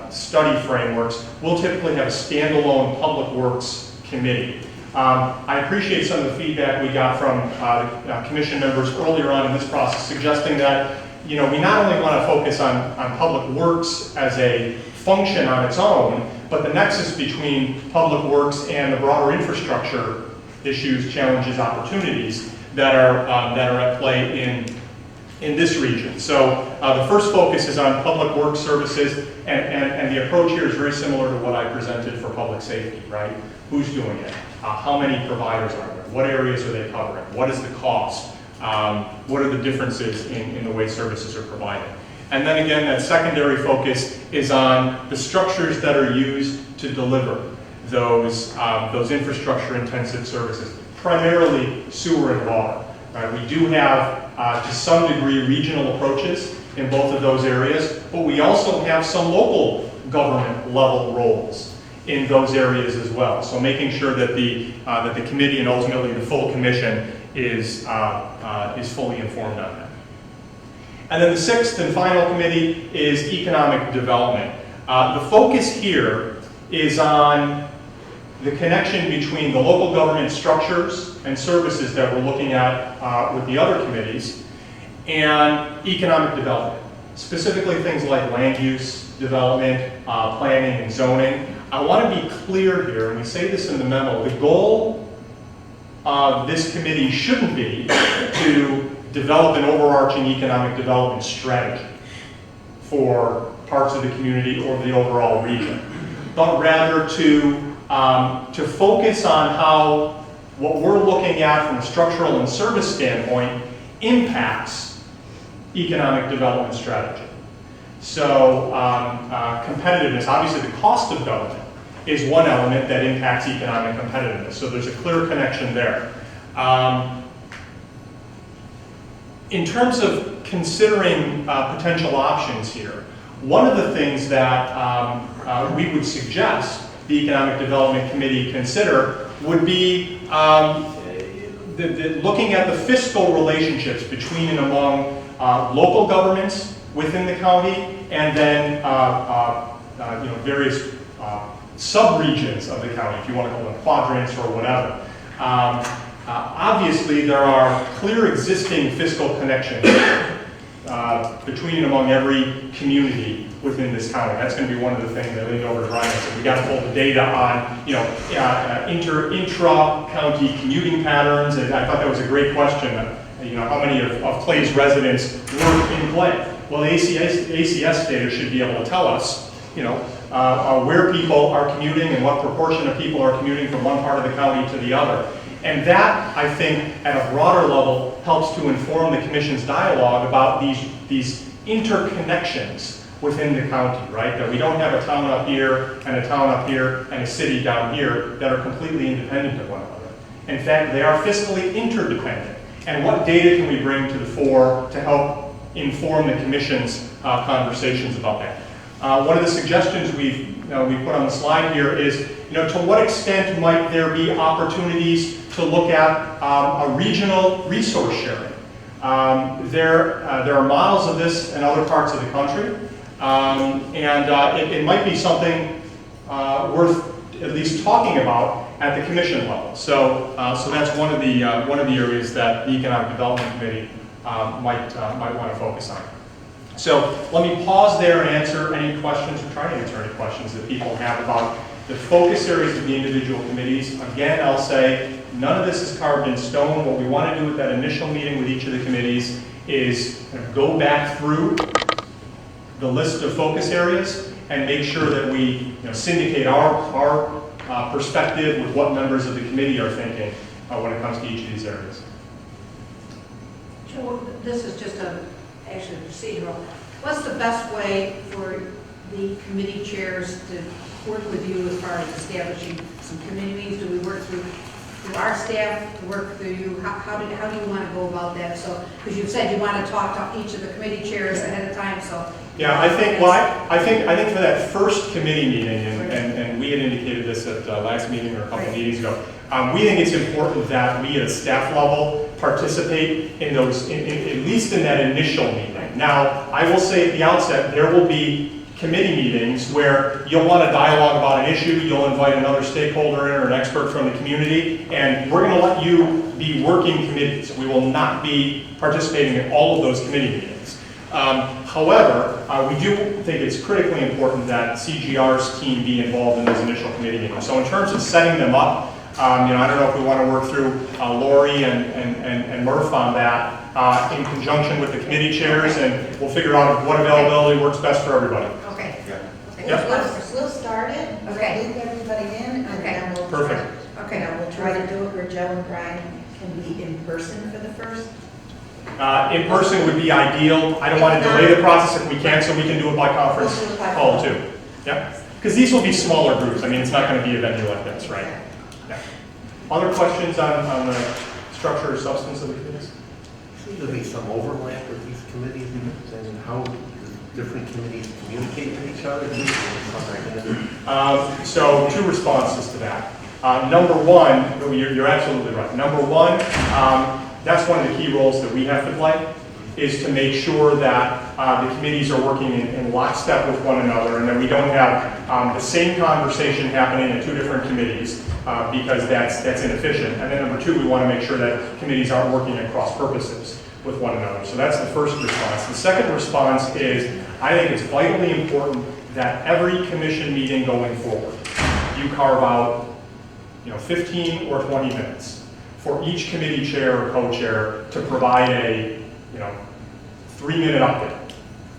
study frameworks will typically have a standalone public works committee. I appreciate some of the feedback we got from commission members earlier on in this process, suggesting that we not only want to focus on public works as a function on its own, but the nexus between public works and the broader infrastructure issues, challenges, opportunities that are at play in this region. So the first focus is on public works services, and the approach here is very similar to what I presented for public safety, right? Who's doing it? How many providers are there? What areas are they covering? What is the cost? What are the differences in the way services are provided? And then again, that secondary focus is on the structures that are used to deliver those infrastructure-intensive services, primarily sewer and water. Right? We do have, to some degree, regional approaches in both of those areas, but we also have some local government level roles in those areas as well. So making sure that the committee and ultimately the full commission is fully informed on that. And then the sixth and final committee is economic development. The focus here is on the connection between the local government structures and services that we're looking at with the other committees and economic development. Specifically things like land use development, planning and zoning. I want to be clear here, and we say this in the memo, the goal of this committee shouldn't be to develop an overarching economic development strategy for parts of the community or the overall region, but rather to focus on how what we're looking at from a structural and service standpoint impacts economic development strategy. So competitiveness, obviously the cost of government is one element that impacts economic competitiveness. So there's a clear connection there. In terms of considering potential options here, one of the things that we would suggest the Economic Development Committee consider would be looking at the fiscal relationships between and among local governments within the county and then various sub-regions of the county, if you want to call them quadrants or whatever. Obviously, there are clear existing fiscal connections between and among every community within this county. That's going to be one of the things I leaned over to Ryan and said, we got to pull the data on, intra-county commuting patterns. And I thought that was a great question. How many of Clay's residents work in Clay? Well, the ACS data should be able to tell us, where people are commuting and what proportion of people are commuting from one part of the county to the other. And that, I think, at a broader level, helps to inform the Commission's dialogue about these interconnections within the county, right? That we don't have a town up here and a town up here and a city down here that are completely independent of one another. In fact, they are fiscally interdependent. And what data can we bring to the fore to help inform the Commission's conversations about that? One of the suggestions we put on the slide here is, to what extent might there be opportunities to look at a regional resource sharing? There are models of this in other parts of the country, and it might be something worth at least talking about at the Commission level. So that's one of the areas that the Economic Development Committee might want to focus on. So let me pause there and answer any questions, or try to answer any questions that people have about the focus areas of the individual committees. Again, I'll say none of this is carved in stone. What we want to do with that initial meeting with each of the committees is kind of go back through the list of focus areas and make sure that we syndicate our perspective with what members of the committee are thinking when it comes to each of these areas. Joe, this is just actually procedural. What's the best way for the committee chairs to work with you as far as establishing some committee meetings? Do we work through our staff to work through you? How do you want to go about that? So, because you said you want to talk to each of the committee chairs ahead of time, so. Yeah, I think for that first committee meeting, and we had indicated this at the last meeting or a couple meetings ago, we think it's important that we at a staff level participate in those, at least in that initial meeting. Now, I will say at the outset, there will be committee meetings where you'll want to dialogue about an issue, you'll invite another stakeholder in or an expert from the community, and we're going to let you be working committees. We will not be participating in all of those committee meetings. However, we do think it's critically important that CGR's team be involved in those initial committee meetings. So in terms of setting them up, I don't know if we want to work through Lori and Murph on that in conjunction with the committee chairs, and we'll figure out what availability works best for everybody. Okay. Yep. We'll start it, Okay. loop everybody in, and then we'll. Perfect. Okay. Now we'll try to do it where Joe and Brian can be in person for the first. In person would be ideal. I don't want to delay the process if we can, so we can do it by conference We'll do it by call phone. too. Yep. Because these will be smaller groups. I mean, it's not going to be a venue like this, right? Yeah. Other questions on the structure or substance of the committees? Seems to be some overlap with these committees and how different committees communicate with each other. So two responses to that. Number one, you're absolutely right. Number one, that's one of the key roles that we have to play, is to make sure that the committees are working in lockstep with one another, and that we don't have the same conversation happening in two different committees, because that's inefficient. And then number two, we want to make sure that committees aren't working at cross purposes with one another. So that's the first response. The second response is, I think it's vitally important that every commission meeting going forward, you carve out 15 or 20 minutes for each committee chair or co-chair to provide a 3-minute update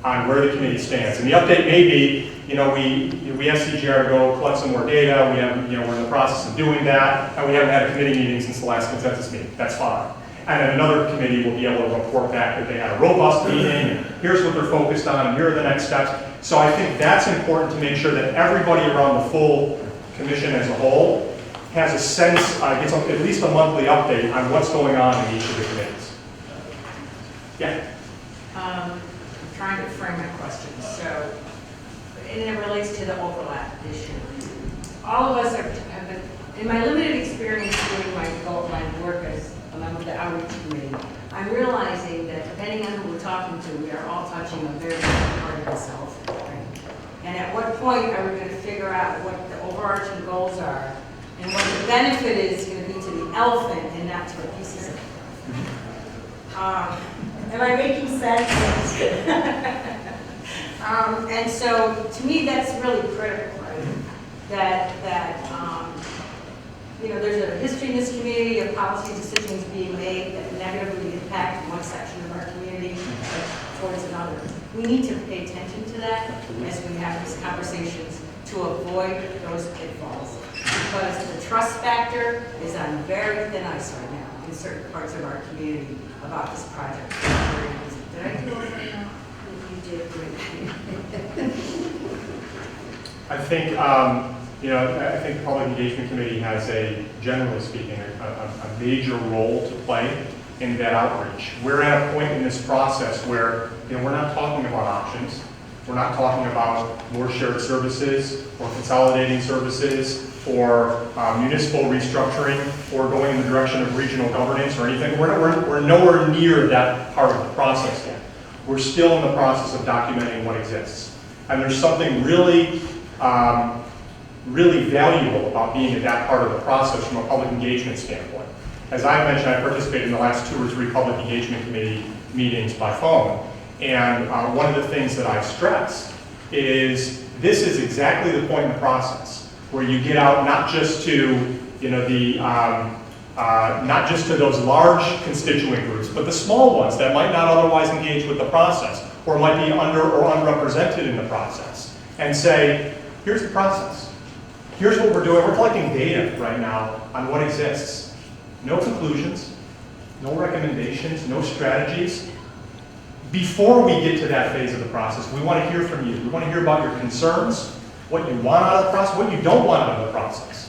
on where the committee stands. And the update may be, we asked CGR to go collect some more data. We have, we're in the process of doing that, and we haven't had a committee meeting since the last consensus meeting. That's fine. And then another committee will be able to report back that they had a robust meeting, and here's what they're focused on, and here are the next steps. So I think that's important to make sure that everybody around the full commission as a whole has a sense, gets at least a monthly update on what's going on in each of the committees. Yeah. I'm trying to frame my question. So, and it relates to the overlap issue. All of us have been, in my limited experience doing my work as a member of the outreach committee, I'm realizing that depending on who we're talking to, we are all touching a very different part of the self. And at what point are we going to figure out what the overarching goals are and what the benefit is going to be to the elephant and not to the pieces of it? Am I making sense? And so, to me, that's really critical, right? There's a history in this community of policy decisions being made that negatively impact one section of our community towards another. We need to pay attention to that as we have these conversations to avoid those pitfalls. Because the trust factor is on very thin ice right now in certain parts of our community about this project. Did I do it right now? You did great. I think, I think the Public Engagement Committee has generally speaking, a major role to play in that outreach. We're at a point in this process where, we're not talking about options. We're not talking about more shared services or consolidating services or municipal restructuring or going in the direction of regional governance or anything. We're nowhere near that part of the process yet. We're still in the process of documenting what exists. And there's something really, really valuable about being at that part of the process from a public engagement standpoint. As I mentioned, I participated in the last 2 or 3 Public Engagement Committee meetings by phone. And one of the things that I've stressed is this is exactly the point in the process where you get out not just to not just to those large constituent groups, but the small ones that might not otherwise engage with the process or might be under or unrepresented in the process, and say, here's the process. Here's what we're doing. We're collecting data right now on what exists. No conclusions, no recommendations, no strategies. Before we get to that phase of the process, we want to hear from you. We want to hear about your concerns, what you want out of the process, what you don't want out of the process,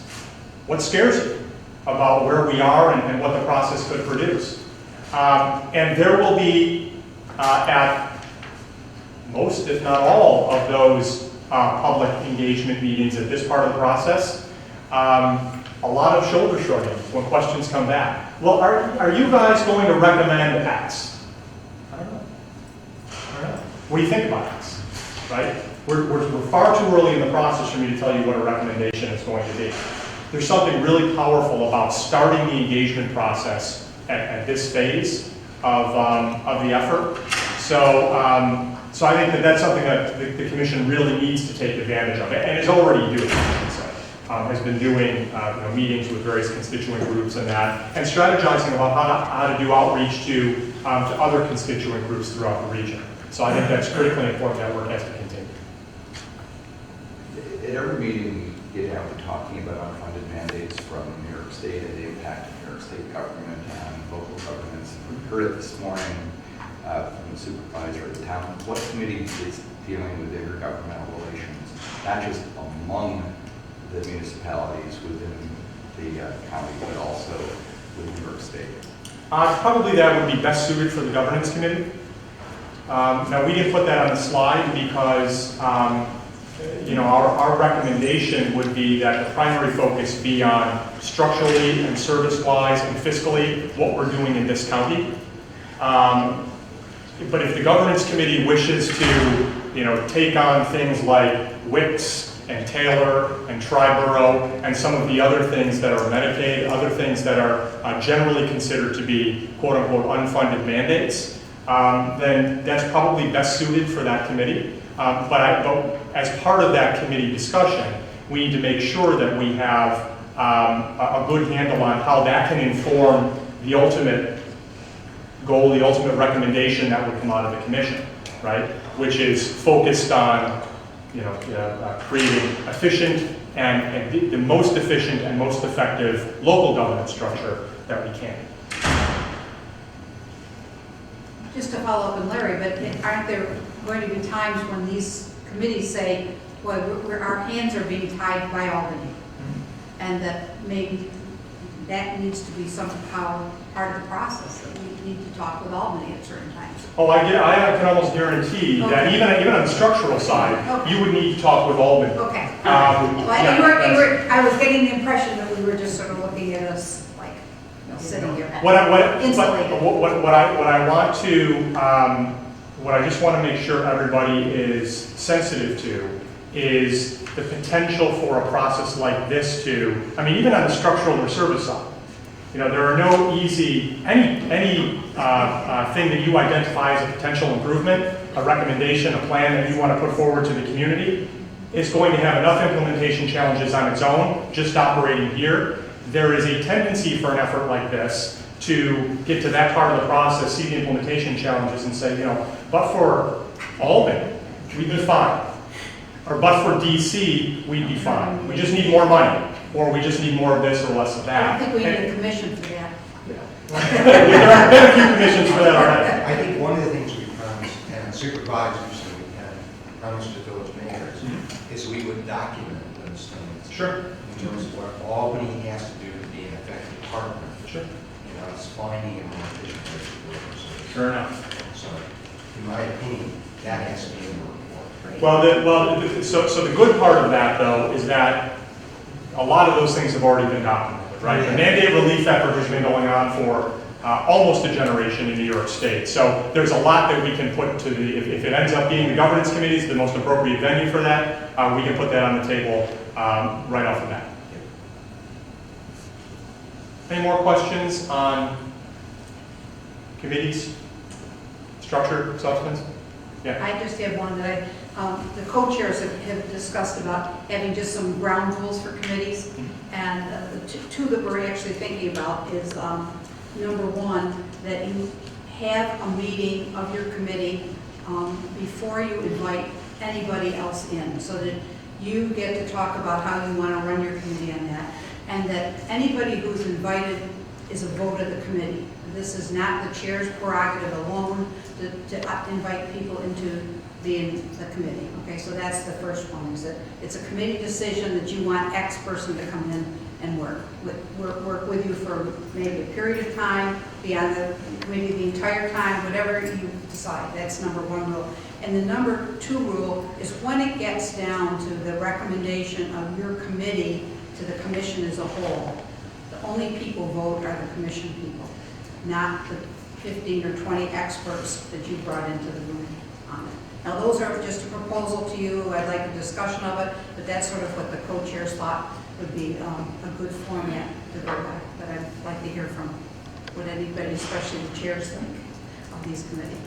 what scares you about where we are and what the process could produce. And there will be, at most, if not all, of those public engagement meetings at this part of the process, a lot of shoulder shrugging when questions come back. Well, are you guys going to recommend X? I don't know. What do you think about X? Right? We're far too early in the process for me to tell you what a recommendation is going to be. There's something really powerful about starting the engagement process at this phase of the effort. So I think that that's something that the Commission really needs to take advantage of, and is already doing, I should say. Has been doing meetings with various constituent groups and that, and strategizing about how to do outreach to other constituent groups throughout the region. So I think that's critically important. That work has to continue. At every meeting, we get out to talking about unfunded mandates from New York State and the impact of New York State government on local governments. We heard it this morning from the supervisor of the town. What committee is dealing with intergovernmental relations, not just among the municipalities within the county, but also with New York State? Probably that would be best suited for the governance committee. Now, we didn't put that on the slide because our recommendation would be that the primary focus be on structurally and service-wise and fiscally what we're doing in this county. But if the governance committee wishes to, take on things like WICS and Taylor and Triborough and some of the other things that are Medicaid, other things that are generally considered to be quote-unquote unfunded mandates, then that's probably best suited for that committee. But as part of that committee discussion, we need to make sure that we have a good handle on how that can inform the ultimate goal, the ultimate recommendation that would come out of the commission, right? Which is focused on, creating efficient and the most efficient and most effective local governance structure that we can. Just to follow up on Larry, but aren't there going to be times when these committees say, well, our hands are being tied by Albany, and that maybe that needs to be somehow part of the process, that we need to talk with Albany at certain times? Oh, I can almost guarantee that even on the structural side, you would need to talk with Albany. Okay. Yeah, I was getting the impression that we were just sort of looking at us like sitting here. What I just want to make sure everybody is sensitive to is the potential for a process like this to, even on the structural or service side, there are no easy, any thing that you identify as a potential improvement, a recommendation, a plan that you want to put forward to the community, is going to have enough implementation challenges on its own, just operating here. There is a tendency for an effort like this to get to that part of the process, see the implementation challenges and say, but for Albany, we'd be fine. Or but for DC, we'd be fine. We just need more money. Or we just need more of this or less of I that. don't think we need a commission for that. There have been a few commissions for that already. I think one of the things we promised, and supervisors and we had promised to village mayors, is we would document those things. Sure. In terms of what Albany has to do to be an effective partner. Sure. It's finding a more efficient way to deliver service. Sure enough. So, in my opinion, that has to be in the report. So the good part of that, though, is that a lot of those things have already been documented, right? The mandate relief effort has been going on for almost a generation in New York State. So there's a lot that we can put to the, if it ends up being the governance committees, the most appropriate venue for that, we can put that on the table right off the bat. Any more questions on committees, structure, substance? Yeah. I just have one that the co-chairs have discussed about having just some ground rules for committees. And the two that we're actually thinking about is, number one, that you have a meeting of your committee before you invite anybody else in, so that you get to talk about how you want to run your committee on that. And that anybody who's invited is a vote of the committee. This is not the chair's prerogative alone to invite people into being the committee. Okay, so that's the first one, is that it's a committee decision that you want X person to come in and work with you for maybe a period of time, be on the committee the entire time, whatever you decide. That's number one rule. And the number two rule is when it gets down to the recommendation of your committee to the commission as a whole, the only people vote are the commission people, not the 15 or 20 experts that you brought into the room on it. Now, those are just a proposal to you. I'd like a discussion of it, but that's sort of what the co-chairs thought would be a good format to go by. But I'd like to hear from what anybody, especially the chairs, think of these committees.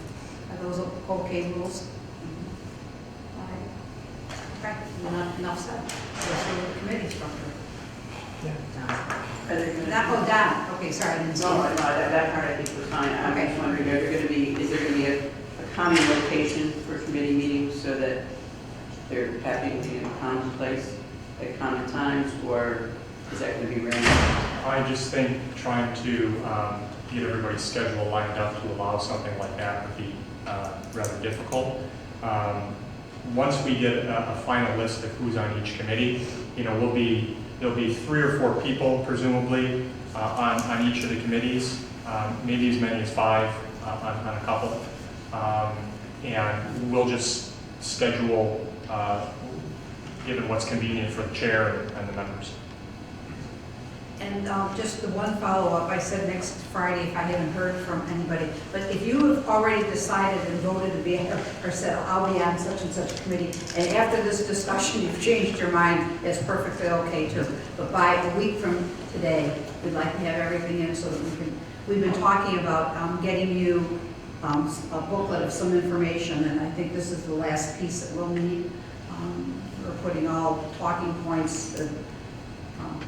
Are those okay rules? All right. Okay, enough said. Let's go with the committee structure. Down. Okay, sorry, I didn't see No, that. that part I think was fine. I'm just wondering, is there going to be a common location for committee meetings so that they're happening in a common place at common times, or is that going to be random? I just think trying to get everybody's schedule lined up to allow something like that would be rather difficult. Once we get a final list of who's on each committee, there'll be 3 or 4 people, presumably, on each of the committees, maybe as many as 5 on a couple. And we'll just schedule, given what's convenient for the chair and the members. And just the one follow-up, I said next Friday if I haven't heard from anybody, but if you have already decided and voted to be, or said, I'll be on such and such a committee, and after this discussion you've changed your mind, it's perfectly okay too. But by a week from today, we'd like to have everything in so that we've been talking about getting you a booklet of some information, and I think this is the last piece that we'll need. We're putting all talking points.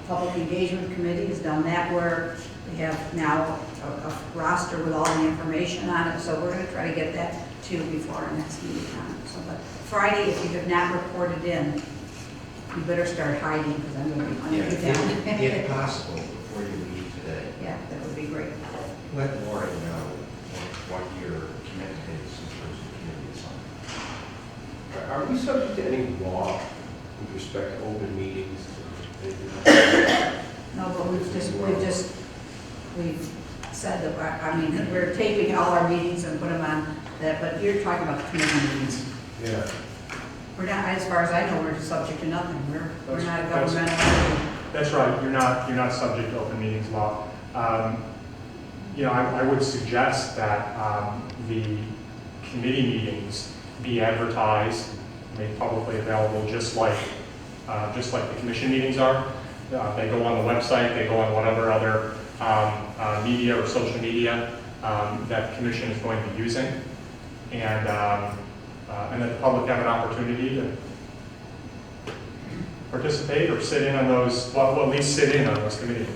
Public Engagement Committee has done that work. We have now a roster with all the information on it, so we're going to try to get that to you before our next meeting on it. So, but Friday, if you have not reported in, you better start hiding because I'm going to be hunting you down. If possible, before you leave today, Yeah, that would be great. let Laura know what your commitment is in terms of committee assignment. Are we subject to any law with respect to open meetings? No, but we've said that, I mean, we're taping all our meetings and put them on that, but you're talking about the committee meetings. Yeah. We're not, as far as I know, we're subject to nothing. We're not a governmental. That's right, you're not subject to open meetings law. I would suggest that the committee meetings be advertised, made publicly available, just like the commission meetings are. They go on the website, they go on whatever other media or social media that the commission is going to be using. And that the public have an opportunity to participate or sit in on those, well, at least sit in on those committees.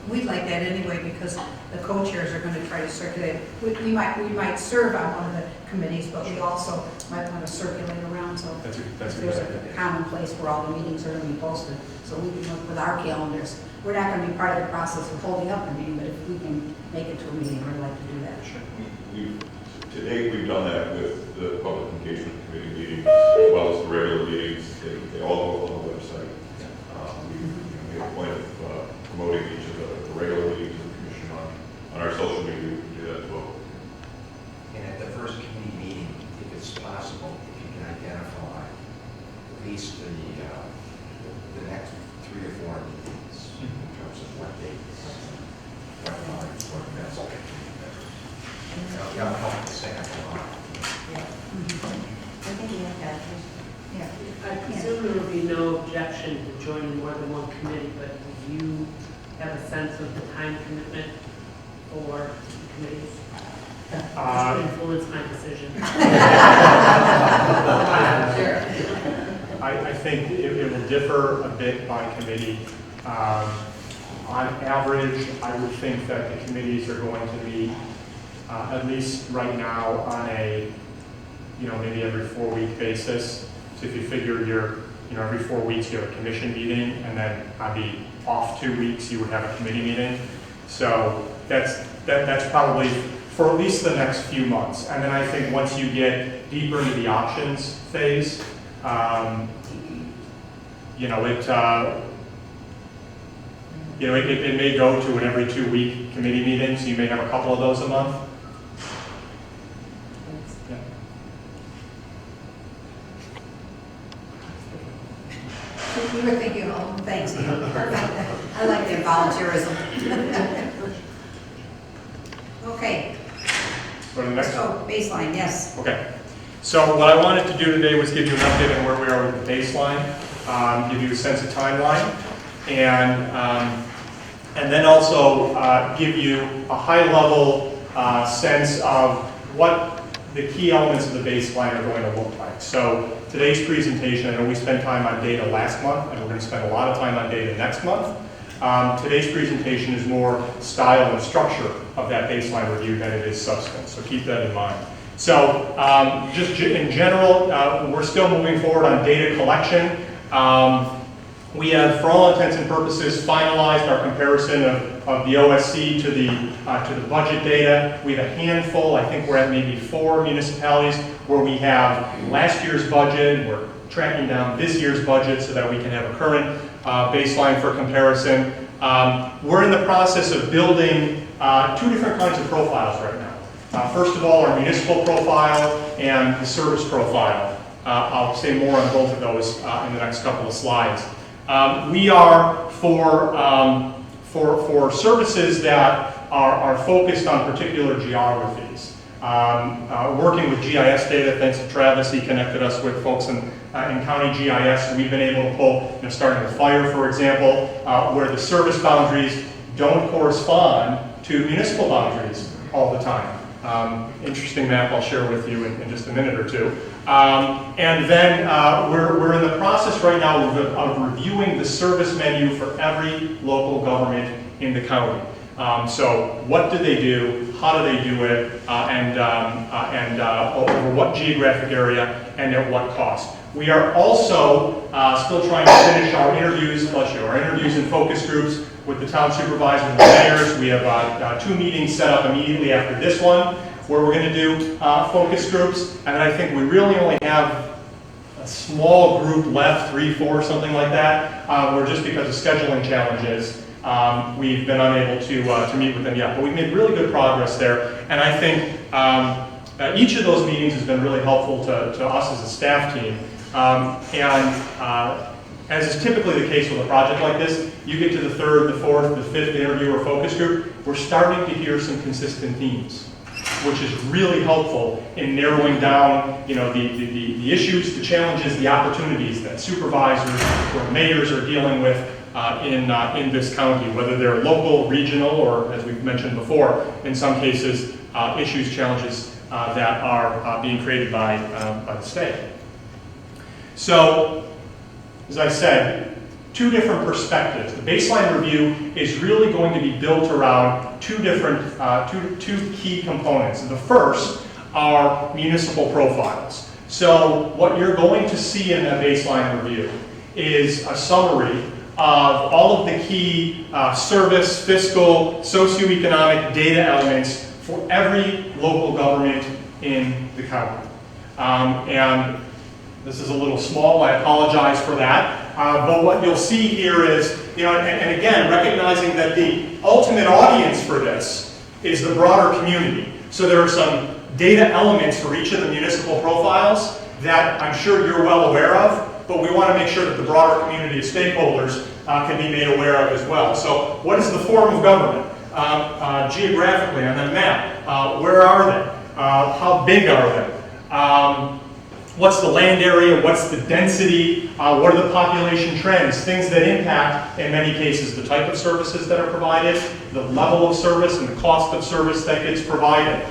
We'd like that anyway because the co-chairs are going to try to circulate. We might serve on one of the committees, but we also might want to circulate around. So That's a there's good idea. a common place where all the meetings are going to be posted. So we can work with our calendars. We're not going to be part of the process of holding up a meeting, but if we can make it to a meeting, we'd like to do that. To date, we've done that with the Public Engagement Committee meetings, as well as the regular meetings. They all go on the website. We have a point of promoting each of the regular meetings of the commission on our social media. We can do that as well. And at the first committee meeting, if it's possible, if you can identify at least the next 3 or 4 meetings in terms of what dates, what times, what events. That'll help the second one. I think we have that. Yeah. I presume there will be no objection to joining more than one committee, but do you have a sense of the time commitment for committees? This will influence my decision. I think it will differ a bit by committee. On average, I would think that the committees are going to be, at least right now, on a, maybe every 4-week basis. So if you figure every 4 weeks you have a commission meeting, and then I'd be off 2 weeks, you would have a committee meeting. So that's probably for at least the next few months. And then I think once you get deeper into the options phase, it may go to an every 2-week committee meeting, so you may have a couple of those a month. Yeah. You were thinking, oh, thanks. I like that volunteerism. Okay. Go to the next one. So baseline, yes. Okay. So what I wanted to do today was give you an update on where we are with the baseline, give you a sense of timeline, and then also give you a high-level sense of what the key elements of the baseline are going to look like. So today's presentation, I know we spent time on data last month, and we're going to spend a lot of time on data next month. Today's presentation is more style and structure of that baseline review than it is substance, so keep that in mind. So just in general, we're still moving forward on data collection. We have, for all intents and purposes, finalized our comparison of the OSC to the budget data. We have a handful, I think we're at maybe 4 municipalities where we have last year's budget. We're tracking down this year's budget so that we can have a current baseline for comparison. We're in the process of building 2 different kinds of profiles right now. First of all, our municipal profile and the service profile. I'll say more on both of those in the next couple of slides. We are, for for services that are focused on particular geographies. Working with GIS data, thanks to Travis, he connected us with folks in county GIS. We've been able to pull, starting with fire, for example, where the service boundaries don't correspond to municipal boundaries all the time. Interesting map I'll share with you in just a minute or two. And then we're in the process right now of reviewing the service menu for every local government in the county. So what do they do, how do they do it, and over what geographic area and at what cost. We are also still trying to finish our interviews, and focus groups with the town supervisors and the mayors. We have 2 meetings set up immediately after this one, where we're going to do focus groups, and I think we really only have a small group left, 3, 4, something like that, where just because of scheduling challenges, we've been unable to meet with them yet. But we've made really good progress there, and I think each of those meetings has been really helpful to us as a staff team. As is typically the case with a project like this, you get to the 3rd, the 4th, the 5th interview or focus group, we're starting to hear some consistent themes, which is really helpful in narrowing down, the issues, the challenges, the opportunities that supervisors or mayors are dealing with in this county, whether they're local, regional, or, as we've mentioned before, in some cases, issues, challenges that are being created by the state. So, as I said, 2 different perspectives. The baseline review is really going to be built around 2 key components. The first are municipal profiles. So what you're going to see in that baseline review is a summary of all of the key service, fiscal, socioeconomic data elements for every local government in the county. And this is a little small, I apologize for that. But what you'll see here is, and again, recognizing that the ultimate audience for this is the broader community. So there are some data elements for each of the municipal profiles that I'm sure you're well aware of, but we want to make sure that the broader community of stakeholders can be made aware of as well. So what is the form of government? Geographically on the map, where are they? How big are they? What's the land area? What's the density? What are the population trends? Things that impact, in many cases, the type of services that are provided, the level of service and the cost of service that gets provided.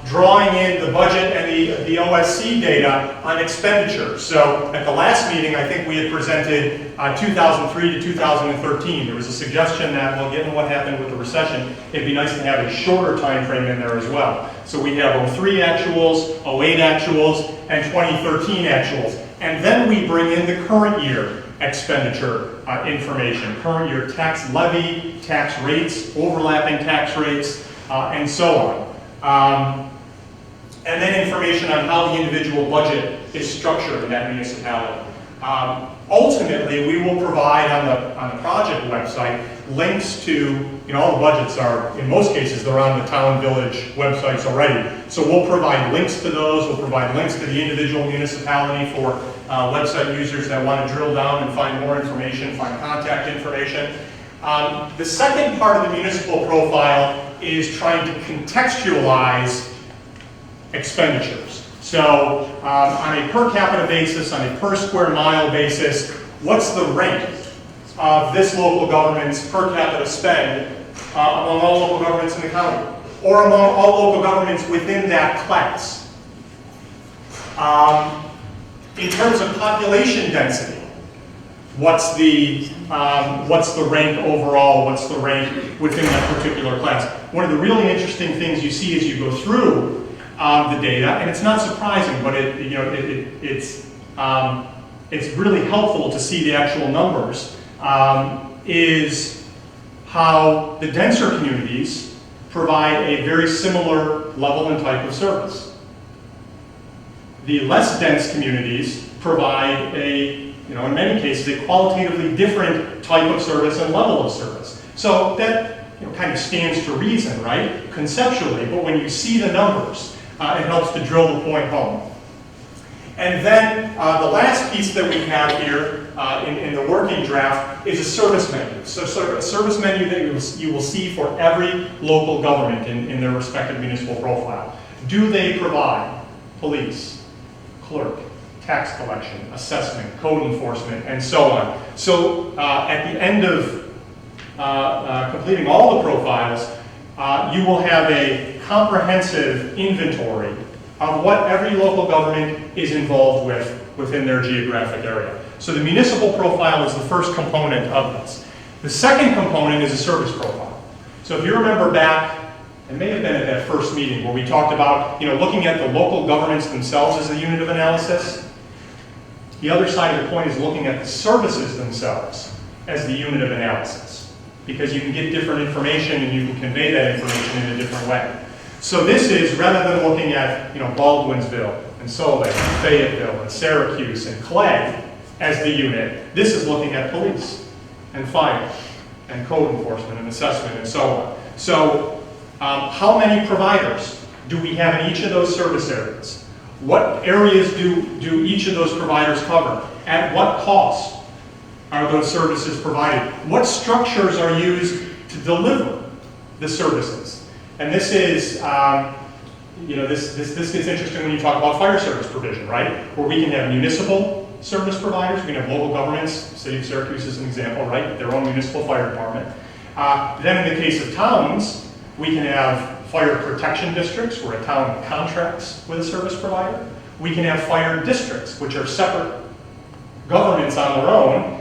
Drawing in the budget and the OSC data on expenditures. So at the last meeting, I think we had presented 2003 to 2013. There was a suggestion that, well, given what happened with the recession, it'd be nice to have a shorter time frame in there as well. So we have 03 actuals, 08 actuals, and 2013 actuals. And then we bring in the current year expenditure information, current year tax levy, tax rates, overlapping tax rates, and so on. And then information on how the individual budget is structured in that municipality. Ultimately, we will provide on the project website links to, all the budgets are, in most cases, they're on the town village websites already. So we'll provide links to those, we'll provide links to the individual municipality for website users that want to drill down and find more information, find contact information. The second part of the municipal profile is trying to contextualize expenditures. So on a per capita basis, on a per square mile basis, what's the rank of this local government's per capita spend among all local governments in the county, or among all local governments within that class? In terms of population density, what's the rank overall? What's the rank within that particular class? One of the really interesting things you see as you go through the data, and it's not surprising, but it's really helpful to see the actual numbers, is how the denser communities provide a very similar level and type of service. The less dense communities provide in many cases, a qualitatively different type of service and level of service. So that kind of stands to reason, right, conceptually, but when you see the numbers, it helps to drill the point home. And then the last piece that we have here in the working draft is a service menu. So a service menu that you will see for every local government in their respective municipal profile. Do they provide police, clerk, tax collection, assessment, code enforcement, and so on? So at the end of completing all the profiles, you will have a comprehensive inventory of what every local government is involved with within their geographic area. So the municipal profile is the first component of this. The second component is a service profile. So if you remember back, it may have been at that first meeting where we talked about, looking at the local governments themselves as a unit of analysis. The other side of the coin is looking at the services themselves as the unit of analysis, because you can get different information and you can convey that information in a different way. So this is, rather than looking at Baldwinsville and Solvay and Fayetteville and Syracuse and Clay as the unit, this is looking at police and fire and code enforcement and assessment and so on. So how many providers do we have in each of those service areas? What areas do each of those providers cover? At what cost are those services provided? What structures are used to deliver the services? And this is, this gets interesting when you talk about fire service provision, right? Where we can have municipal service providers, we can have local governments, City of Syracuse is an example, right? Their own municipal fire department. Then in the case of towns, we can have fire protection districts where a town contracts with a service provider. We can have fire districts, which are separate governments on their own,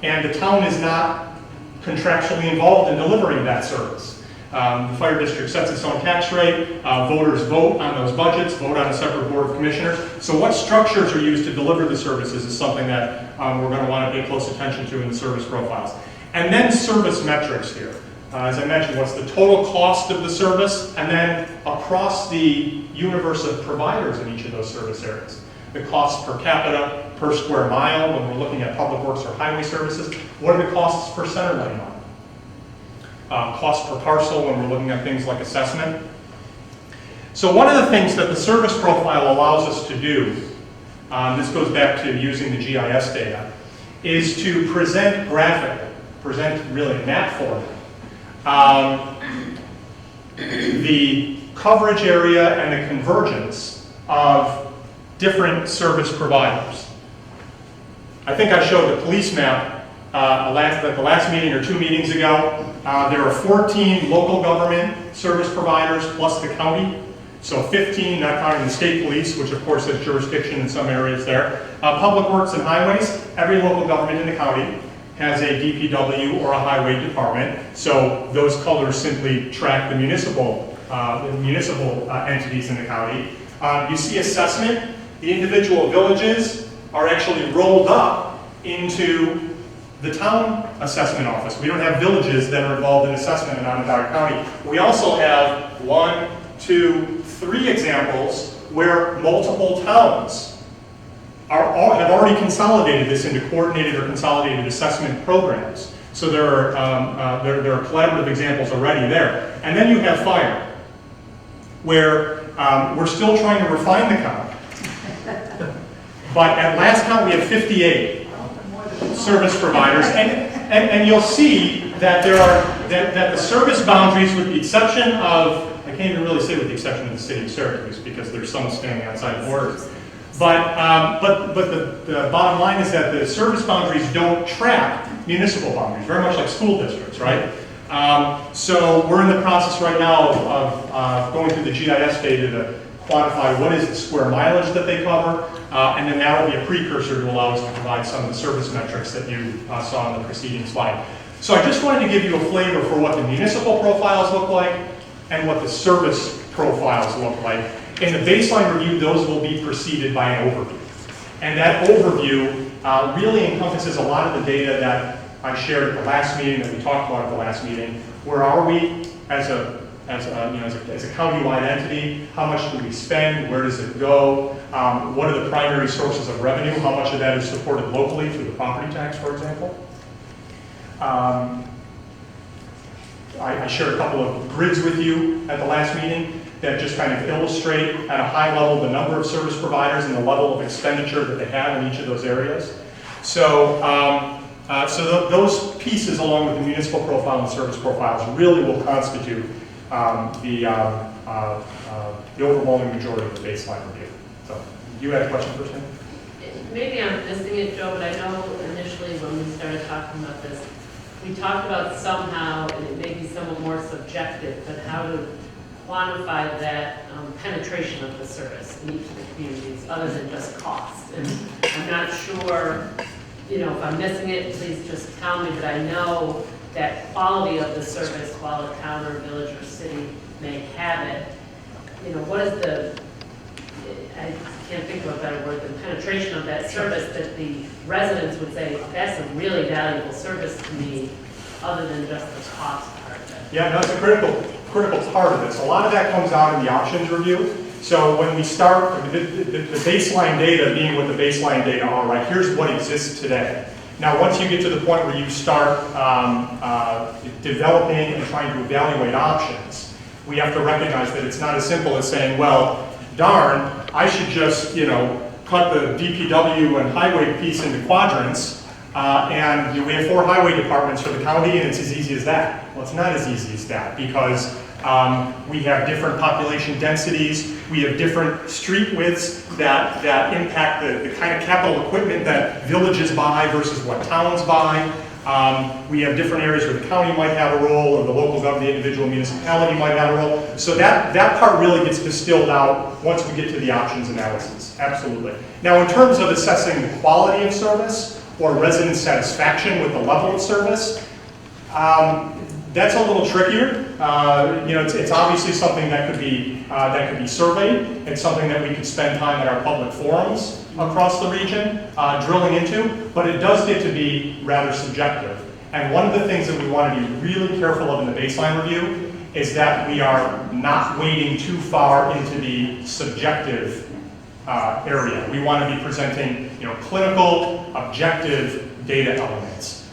and the town is not contractually involved in delivering that service. The fire district sets its own tax rate, voters vote on those budgets, vote on a separate board of commissioners. So what structures are used to deliver the services is something that we're going to want to pay close attention to in the service profiles. And then service metrics here. As I mentioned, what's the total cost of the service, and then across the universe of providers in each of those service areas. The costs per capita, per square mile, when we're looking at public works or highway services. What are the costs per center lane mile? Cost per parcel when we're looking at things like assessment. So one of the things that the service profile allows us to do, this goes back to using the GIS data, is to present graphically, present really in map form, the coverage area and the convergence of different service providers. I think I showed the police map at the last meeting or 2 meetings ago. There are 14 local government service providers plus the county. So 15, not counting the state police, which of course has jurisdiction in some areas there. Public works and highways, every local government in the county has a DPW or a highway department. So those colors simply track the municipal entities in the county. You see assessment. The individual villages are actually rolled up into the town assessment office. We don't have villages that are involved in assessment in Onondaga County. We also have 1, 2, 3 examples where multiple towns have already consolidated this into coordinated or consolidated assessment programs. So there are collaborative examples already there. And then you have fire, where we're still trying to refine the count. But at last count, we have 58 service providers, and you'll see that there are that the service boundaries, with the exception of, I can't even really say with the exception of the City of Syracuse because there's some standing outside borders. But the bottom line is that the service boundaries don't track municipal boundaries, very much like school districts, right? So we're in the process right now of going through the GIS data to quantify what is the square mileage that they cover, and then that will be a precursor to allow us to provide some of the service metrics that you saw in the preceding slide. So I just wanted to give you a flavor for what the municipal profiles look like and what the service profiles look like. In the baseline review, those will be preceded by an overview. And that overview really encompasses a lot of the data that I shared at the last meeting, that we talked about at the last meeting. Where are we as a county-wide entity? How much do we spend? Where does it go? What are the primary sources of revenue? How much of that is supported locally through the property tax, for example? I shared a couple of grids with you at the last meeting. that just kind of illustrate at a high level the number of service providers and the level of expenditure that they have in each of those areas. So, those pieces, along with the municipal profile and service profiles, really will constitute the overwhelming majority of the baseline review. So, you had a question first, Tim? Maybe I'm missing it, Joe, but I know initially when we started talking about this, we talked about somehow, and it may be somewhat more subjective, but how to quantify that penetration of the service in each of the communities, other than just cost. And I'm not sure, you know, if I'm missing it, please just tell me, but I know that quality of the service, while a town or village or city may have it, you know, what is the, I can't think of a better word than penetration of that service that the residents would say, that's a really valuable service to me, other than just the cost part of it. Yeah, no, it's a critical part of this. A lot of that comes out in the options review. So when we start, the baseline data being what the baseline data are, right? Here's what exists today. Now, once you get to the point where you start developing and trying to evaluate options, we have to recognize that it's not as simple as saying, well, darn, I should just, you know, cut the DPW and highway piece into quadrants, and you know, we have 4 highway departments for the county, and it's as easy as that. Well, it's not as easy as that, because we have different population densities, we have different street widths that impact the kind of capital equipment that villages buy versus what towns buy. We have different areas where the county might have a role, or the local government, the individual municipality might have a role. So that part really gets distilled out once we get to the options analysis, absolutely. Now, in terms of assessing the quality of service or resident satisfaction with the level of service, that's a little trickier. You know, it's obviously something that could be surveyed. It's something that we could spend time at our public forums across the region drilling into, but it does get to be rather subjective. And one of the things that we want to be really careful of in the baseline review is that we are not wading too far into the subjective area. We want to be presenting, you know, clinical, objective data elements.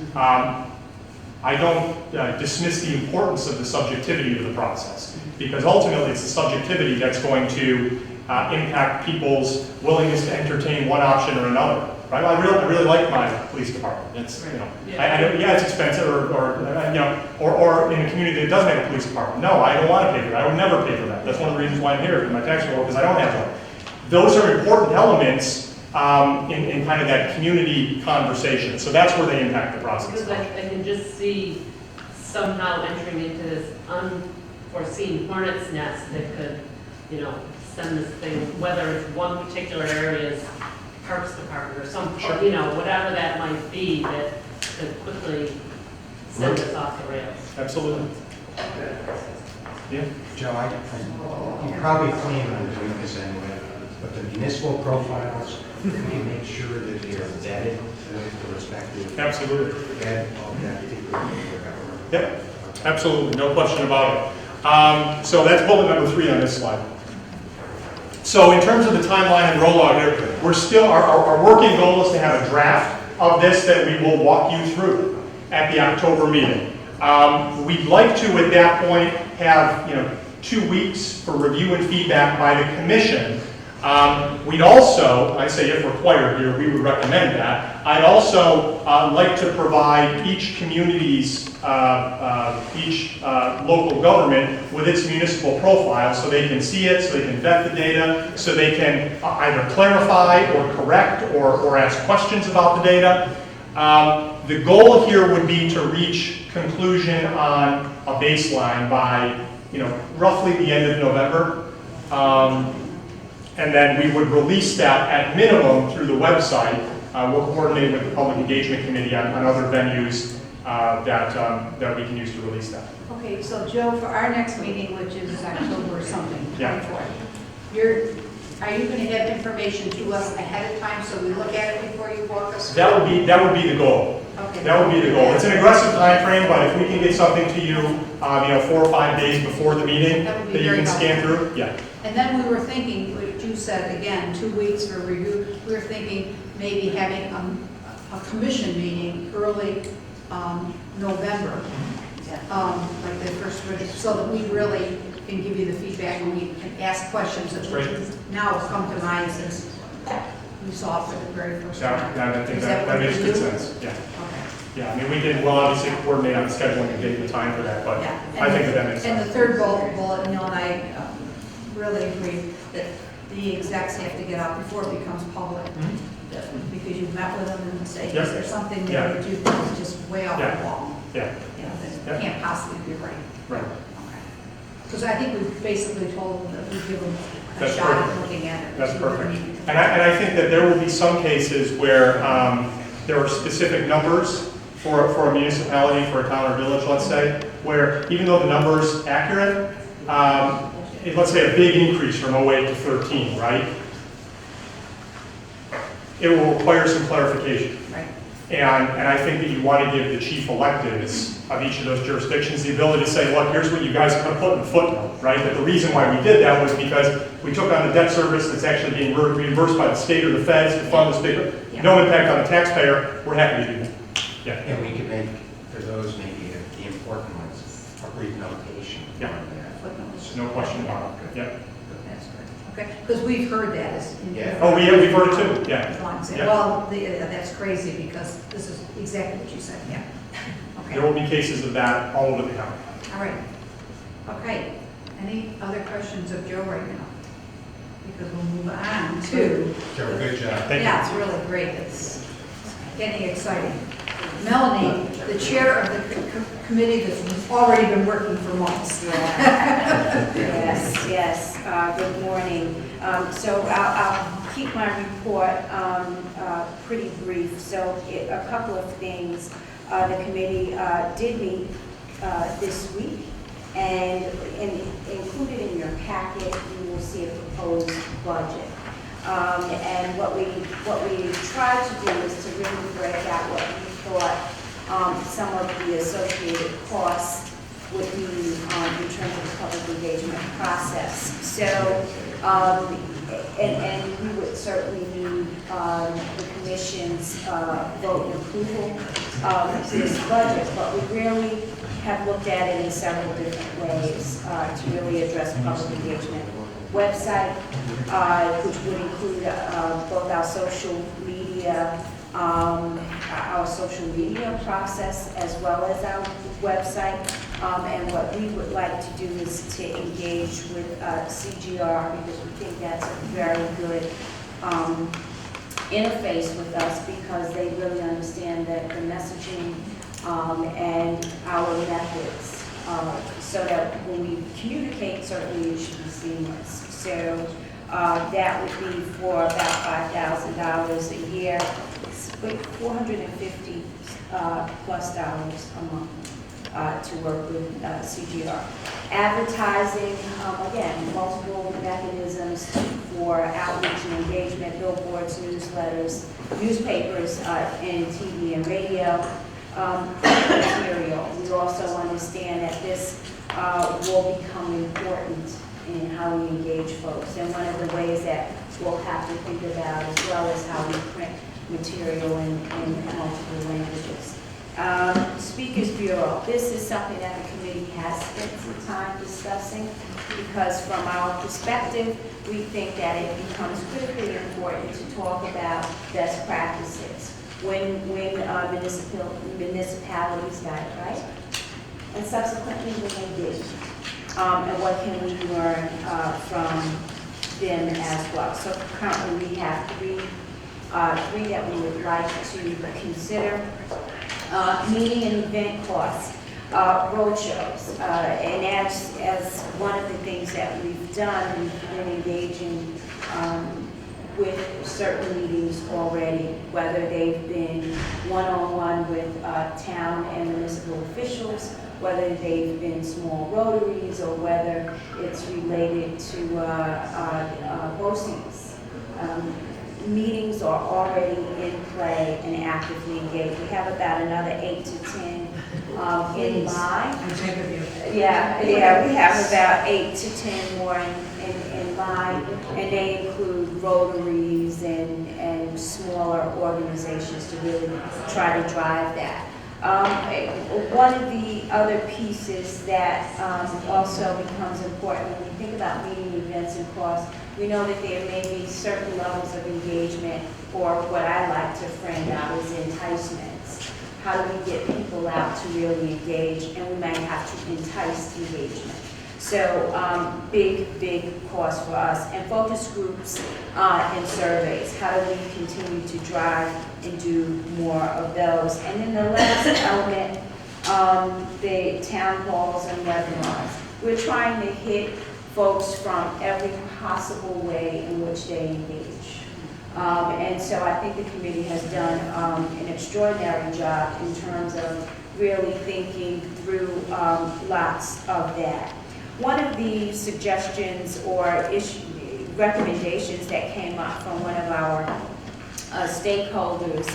I don't dismiss the importance of the subjectivity of the process, because ultimately it's the subjectivity that's going to impact people's willingness to entertain one option or another. Right? I really like my police department. It's, you know, yeah, it's expensive, or you know, or in a community that doesn't have a police department. No, I don't want to pay for that. I would never pay for that. That's one of the reasons why I'm here in my tax role, because I don't have one. Those are important elements in kind of that community conversation. So that's where they impact the process. Because I can just see somehow entering into this unforeseen hornet's nest that could, you know, send this thing, whether it's one particular area's Parks Department or some, sure, you know, whatever that might be, that could quickly send us off the rails. Absolutely. Yeah. Joe, you probably plan on doing this anyway, but the municipal profiles, can you make sure that they're vetted with the respective Absolutely. vet of that particular area? Yep, absolutely, no question about it. So that's bullet number 3 on this slide. So in terms of the timeline and rollout here, we're still, our working goal is to have a draft of this that we will walk you through at the October meeting. We'd like to, at that point, have 2 weeks for review and feedback by the commission. We'd also, I say if required here, we would recommend that. I'd also like to provide each community's, each local government with its municipal profile so they can see it, so they can vet the data, so they can either clarify or correct or ask questions about the data. The goal here would be to reach conclusion on a baseline by, roughly the end of November. And then we would release that at minimum through the website. We'll coordinate with the Public Engagement Committee on other venues that we can use to release that. Okay, so Joe, for our next meeting, which is October something, Yeah. 24th, are you going to have information to us ahead of time so we look at it before you walk us through? That would be the goal. Okay. That would be the goal. It's an aggressive time frame, but if we can get something to you, 4 or 5 days before the meeting That would be that you very can scan helpful. through, yeah. And then we were thinking, what you said again, 2 weeks for review. We were thinking maybe having a commission meeting early November, like the first, so that we really can give you the feedback and you can ask questions that Great. now have come to mind since you saw it for the very first Yeah, time. yeah, I think Is that what makes you good do? sense, yeah. Okay. Yeah, I mean, we'll obviously coordinate on scheduling a date and time for that, but Yeah. I think that makes And sense. the third bullet, Neil and I really agree that the execs have to get out before it becomes public. Mhm. Because you've met with them and say, Yep. is there something Yeah. there that you think is just way off Yeah. the wall? Yeah, You know, Yeah. that can't possibly be right. right. Because I think we've basically told them that we give them a That's shot at perfect. looking at it. That's See what perfect. they need. And I think that there will be some cases where there are specific numbers for a municipality, for a town or village, let's say, where even though the number's accurate, let's say a big increase from 08 to 13, right? It will require some clarification. Right. And I think that you want to give the chief electeds of each of those jurisdictions the ability to say, look, here's what you guys kind of put in the footnote, right? That the reason why we did that was because we took on the debt service that's actually being reimbursed by the state or the feds to fund this big, no impact on the taxpayer, we're happy to do that. Yeah. And we could make, for those maybe the important ones, a brief notation. Yeah. on there. Footnotes. No question about it. Yep. That's good. Okay, because we've heard that as. Yeah. Oh, we've heard it too, yeah. As long as, Yeah. well, that's crazy because this is exactly what you said, yeah. Okay, There will be cases of that all over the county. all right. Okay, any other questions of Joe right now? Because we'll move on to. Joe, good job. Thank you. Yeah, it's really great, it's getting exciting. Melanie, the chair of the committee that's already been working for months. Yes, yes, good morning. So I'll keep my report pretty brief. So a couple of things. The committee did meet this week, and included in your packet, you will see a proposed budget. And what we tried to do is to really break out what we thought some of the associated costs would be in terms of the public engagement process. So, and we would certainly need the commission's vote and approval of this budget, but we really have looked at it in several different ways to really address public engagement. Website, which would include both our social media process as well as our website. And what we would like to do is to engage with CGR because we think that's a very good interface with us because they really understand that the messaging and our methods so that when we communicate, certainly it should be seamless. So that would be for about $5,000 a year, $450 plus dollars a month to work with CGR. Advertising, again, multiple mechanisms for outreach and engagement, billboards, newsletters, newspapers, and TV and radio. Material. We also understand that this will become important in how we engage folks. And one of the ways that we'll have to think about as well as how we print material in multiple languages. Speakers Bureau. This is something that the committee has spent some time discussing because from our perspective, we think that it becomes critically important to talk about best practices. When municipalities got it right, and subsequently when they didn't. And what can we learn from them as well. So currently we have three that we would like to consider. Meeting and event costs, roadshows, and as one of the things that we've done, we've been engaging with certain meetings already, whether they've been one-on-one with town and municipal officials, whether they've been small rotaries, or whether it's related to BOCES. Meetings are already in play and actively engaged. We have about another 8 to 10 in line. Yeah, we have about 8 to 10 more in line, and they include rotaries and smaller organizations to really try to drive that. One of the other pieces that also becomes important when we think about meeting events and costs, we know that there may be certain levels of engagement, or what I like to frame out as enticements. How do we get people out to really engage, and we might have to entice engagement. So big cost for us. And focus groups and surveys. How do we continue to drive and do more of those? And then the last element, the town halls and webinars. We're trying to hit folks from every possible way in which they engage. And so I think the committee has done an extraordinary job in terms of really thinking through lots of that. One of the suggestions or recommendations that came up from one of our stakeholders,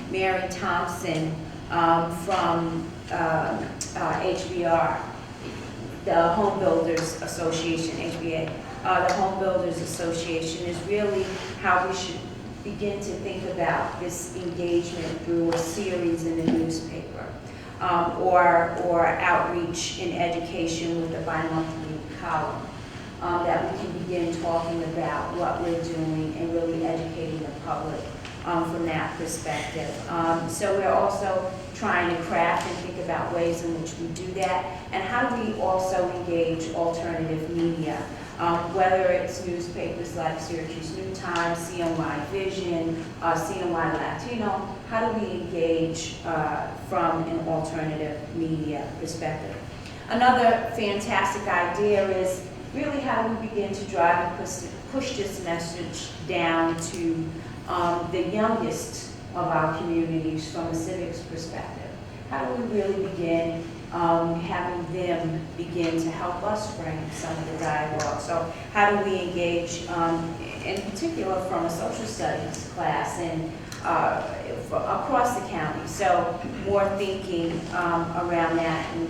Mary Thompson from HBR, the Home Builders Association, HBA, the Home Builders Association, is really how we should begin to think about this engagement through a series in the newspaper. Or outreach in education with the bi-monthly column, that we can begin talking about what we're doing and really educating the public from that perspective. So we're also trying to craft and think about ways in which we do that, and how do we also engage alternative media, whether it's newspapers like Syracuse New Times, CNY Vision, CNY Latino. How do we engage from an alternative media perspective? Another fantastic idea is really how do we begin to drive and push this message down to the youngest of our communities from a civics perspective? How do we really begin having them begin to help us frame some of the dialogue? So how do we engage, in particular from a social studies class and across the county? So more thinking around that, and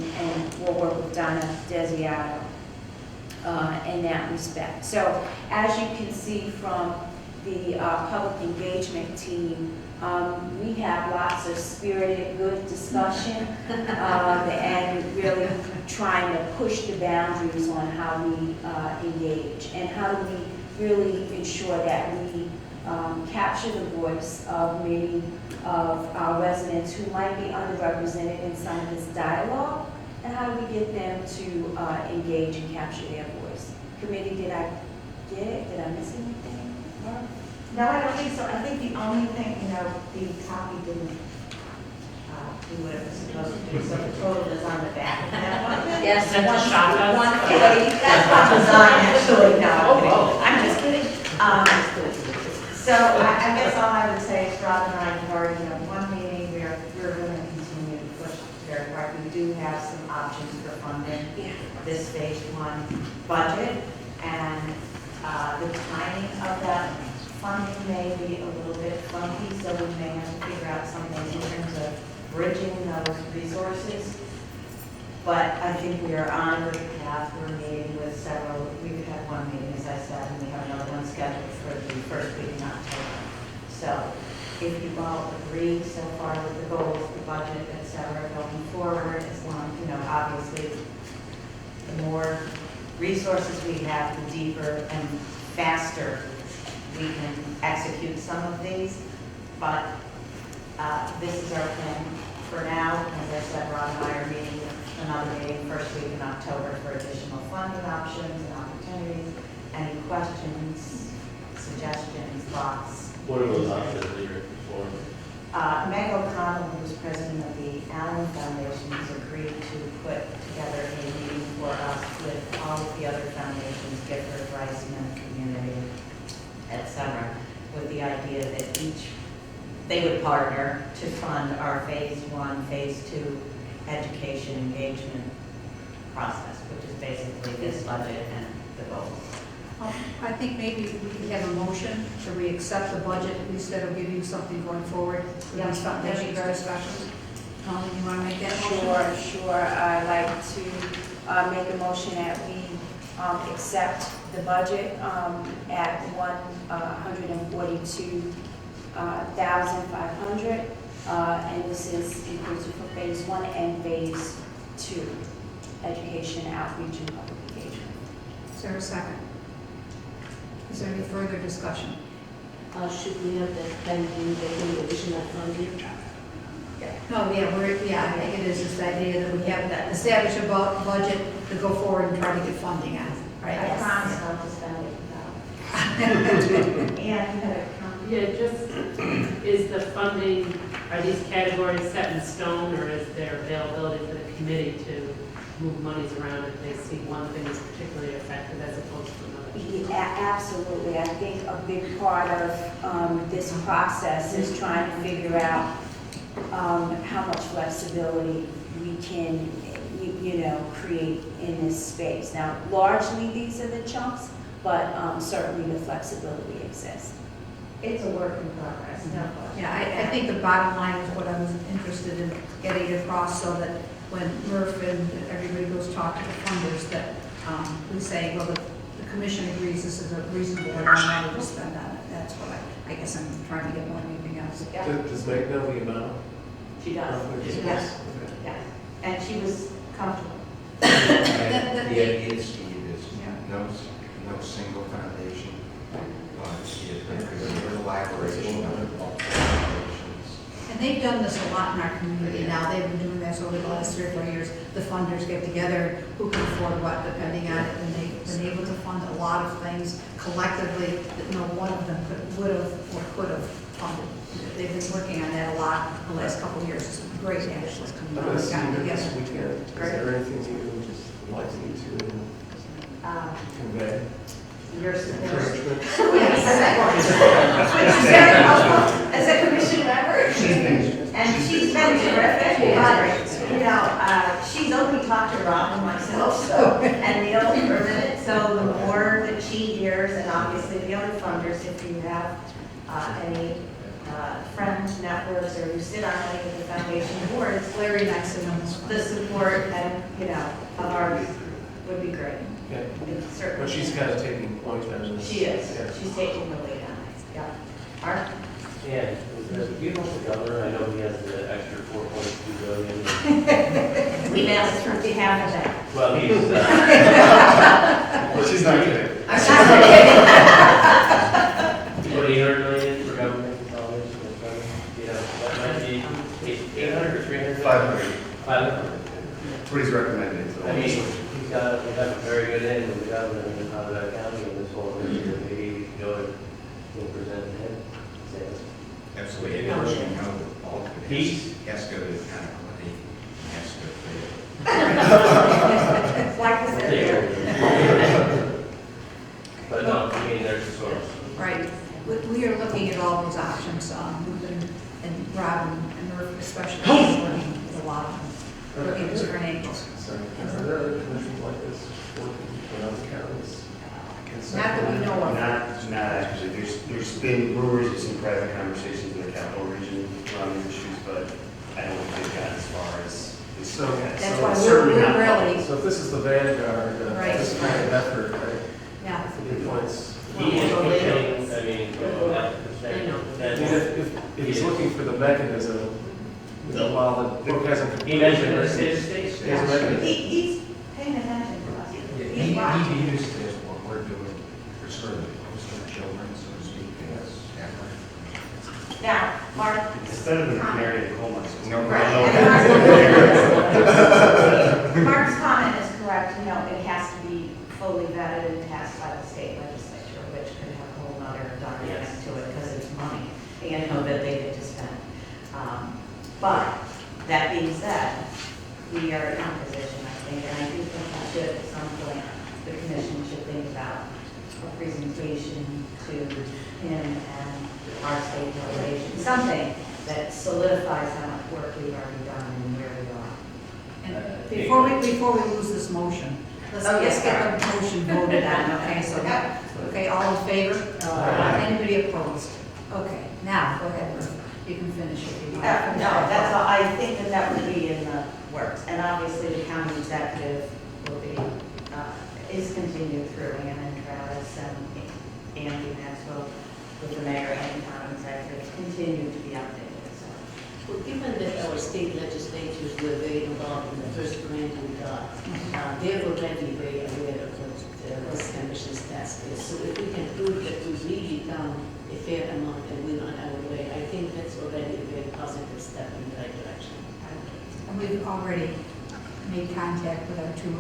we'll work with Donna Desiato in that respect. So as you can see from the public engagement team, we have lots of spirited, good discussion and really trying to push the boundaries on how we engage, and how do we really ensure that we capture the voice of many of our residents who might be underrepresented in some of this dialogue, and how do we get them to engage and capture their voice? Committee, did I get it? Did I miss anything? Laura? No, I don't think so. I think the only thing, the copy didn't do what it was supposed to do, so the total is on the back of that one. Yes, Is that to shock us? 140, that's my design, actually, no, I'm just kidding. So I guess all I would say is Rob and I have already, one meeting, we're going to continue to push very hard. We do have some options for funding this phase 1 budget, and the timing of that funding may be a little bit funky, so we may have to figure out something in terms of bridging those resources. But I think we are on a good path. We're meeting with several, we've had one meeting, as I said, and we have another one scheduled for the first week in October. So if you all agree so far with the goals, the budget, et cetera, going forward, as long, obviously, the more resources we have, the deeper and faster we can execute some of these. But this is our plan for now. As I said, Rob and I are meeting another meeting first week in October for additional funding options and opportunities. Any questions, suggestions, thoughts? What are those options that you're looking for? Meg O'Connell, who's president of the Allen Foundation, has agreed to put together a meeting for us with all of the other foundations, Gifford, Reisman, Community, etc., with the idea that they would partner to fund our phase 1, phase 2 education engagement process, which is basically this budget and the goals. I think maybe we could have a motion to re-accept the budget, at least that'll give you something going forward for these foundation discussions. Tony, you want to make that motion? Sure. I'd like to make a motion that we accept the budget at $142,500 And this is inclusive for phase 1 and phase 2, education, outreach, and public engagement. Is there a second? Is there any further discussion? Should we have that pending evaluation of funding? No, yeah, I think it is this idea that we have that establish a budget to go forward and try to get funding on, right? I promise not to spend it without. And you had a comment? Yeah, just, is the funding, are these categories set in stone, or is there availability for the committee to move monies around if they see one thing is particularly effective as opposed to another? Absolutely. I think a big part of this process is trying to figure out how much flexibility we can, create in this space. Now, largely these are the chunks, but certainly the flexibility exists. It's a work in progress, no question. Yeah, I think the bottom line is what I was interested in getting across, so that when Murph and everybody goes talk to the funders, that we say, well, the commission agrees this is a reasonable amount of money to spend on it. That's what I guess I'm trying to get more than anything else. Does Meg know the amount? She does. Yes. Yes. And she was comfortable. The idea, Steve, is no single foundation. It's a collaboration of foundations. And they've done this a lot in our community now. They've been doing this over the last 3 or 4 years. The funders get together, who can afford what, depending on it, and they've been able to fund a lot of things collectively that no one of them would have or could have funded. They've been working on that a lot the last couple of years. It's great, actually. I'm going to see Gotten you this together. weekend. Is there anything you just would like me to convey? Your support. Encouragement? As a commission member, and she's been terrific, but, she's only talked to Rob and myself, and Neil for a minute, so the more that she hears, and obviously the other funders, if you have any friends, networks, or who sit on any of the foundation boards, Larry next to them. the support and, of ours would be great. Yeah. Certainly. But she's kind of taking point on this. She is. Yeah. She's taking the lead on it. Yeah. Art? And do you know the governor? I know he has the extra 4.2 billion. We've asked for half of that. Well, he's. Well, she's not kidding. I'm not kidding. What, 800 million for government consolidation? That might be 800 or 300? 500. 500. That's what he's recommending. So. I mean, we have a very good end with the governor in Colorado County in this whole initiative. Maybe we can go and present to him. Absolutely. Of course, you know that all of it has to go to the accountability, has to pay. Like I said. But no, I mean, there's a source. Right. We are looking at all those options, and Rob and Murph especially, working with a lot of them, looking at different angles. Sorry. Are there other commissions like this working in other counties? Not that we know of. Not actually. There's been rumors of some private conversations in the capital region around these issues, but I don't think they've gotten as far as this. So, That's why certainly we're not really, so if this is the vanguard, Right. this kind of effort, right? yeah. That's a good point. He is pushing, I mean, from that perspective. I mean, if he's looking for the mechanism, while the book hasn't. He mentioned the state. There's a mechanism. He's paying attention to us. He's watching. He used this, what we're doing, for sort of the poster children, so to speak, as effort. Now, Mark. Instead of the canary in the coal mines. No, Right. Mark's comment is correct, it has to be fully vetted and passed by the state legislature, which could have a whole other dynamic to it because it's money, and that they get to spend. But, that being said, we are in a position, I think, and I do think we should, at some point, the commission should think about a presentation to him and our state delegation, something that solidifies how much work we've already done and where we are. And before we lose this motion, let's get the motion voted on, okay? So, okay, all in favor? Anybody opposed? Okay, now, go ahead, Ruth. You can finish if you want. No, that's all, I think that would be in the works, and obviously the county executive will be, is continued through Ann and Travis and Andy Maxwell with the mayor and county executives continue to be updated, so. Well, given that our state legislatures were very involved in the first grant we got, they're already very aware of what this commission's task is. So if we can prove that we've really done a fair amount and we're on our way, I think that's already a very positive step in the right direction. And we've already made contact with our two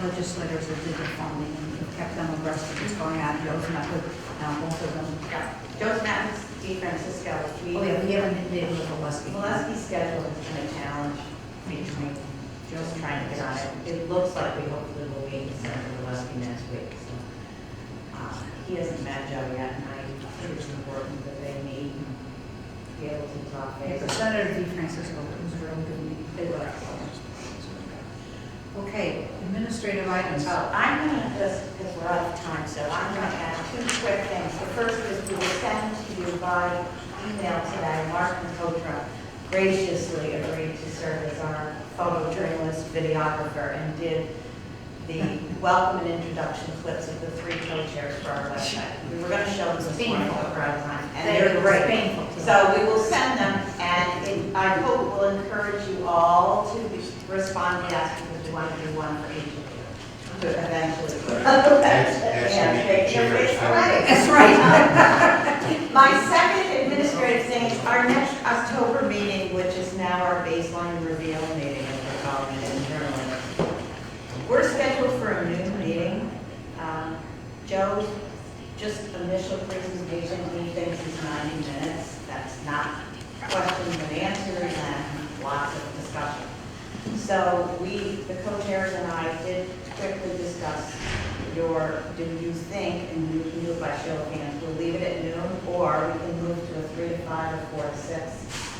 legislators that did the funding and we've kept them abreast of what's going on. Joe's met with both of them. Yeah. Joe's met with Francisco. Oh, yeah, we haven't been able to Molesky's schedule has been a challenge recently. Joe's trying to get on it. It looks like we hopefully will be Senator Molesky next week. So, he hasn't met Joe yet, and I think it's important that they meet and be able to talk Yeah, face the to face. Senator Francisco was a really good meeting. They were. Okay, administrative items. So I'm going to just, because we're out of time, so I'm going to add two quick things. The first is we will send to you by email today, Mark Macotra graciously agreed to serve as our photojournalist, videographer, and did the welcome and introduction clips of the three co-chairs for our website. We were going to show them this morning, but we're out of time. And they're great. Painful. So we will send them, and I hope we'll encourage you all to respond yes, because we want to do one for each of you to eventually. That's right. My second administrative thing is our next October meeting, which is now our baseline reveal meeting, as we're calling it internally. We're scheduled for a new meeting. Joe's just initial presentation, he thinks is 90 minutes. That's not questions and answers and lots of discussion. So we, the co-chairs and I, did quickly discuss do you think, and you can do it by show of hands, we'll leave it at noon, or we can move to a 3 to 5 or 4 to 6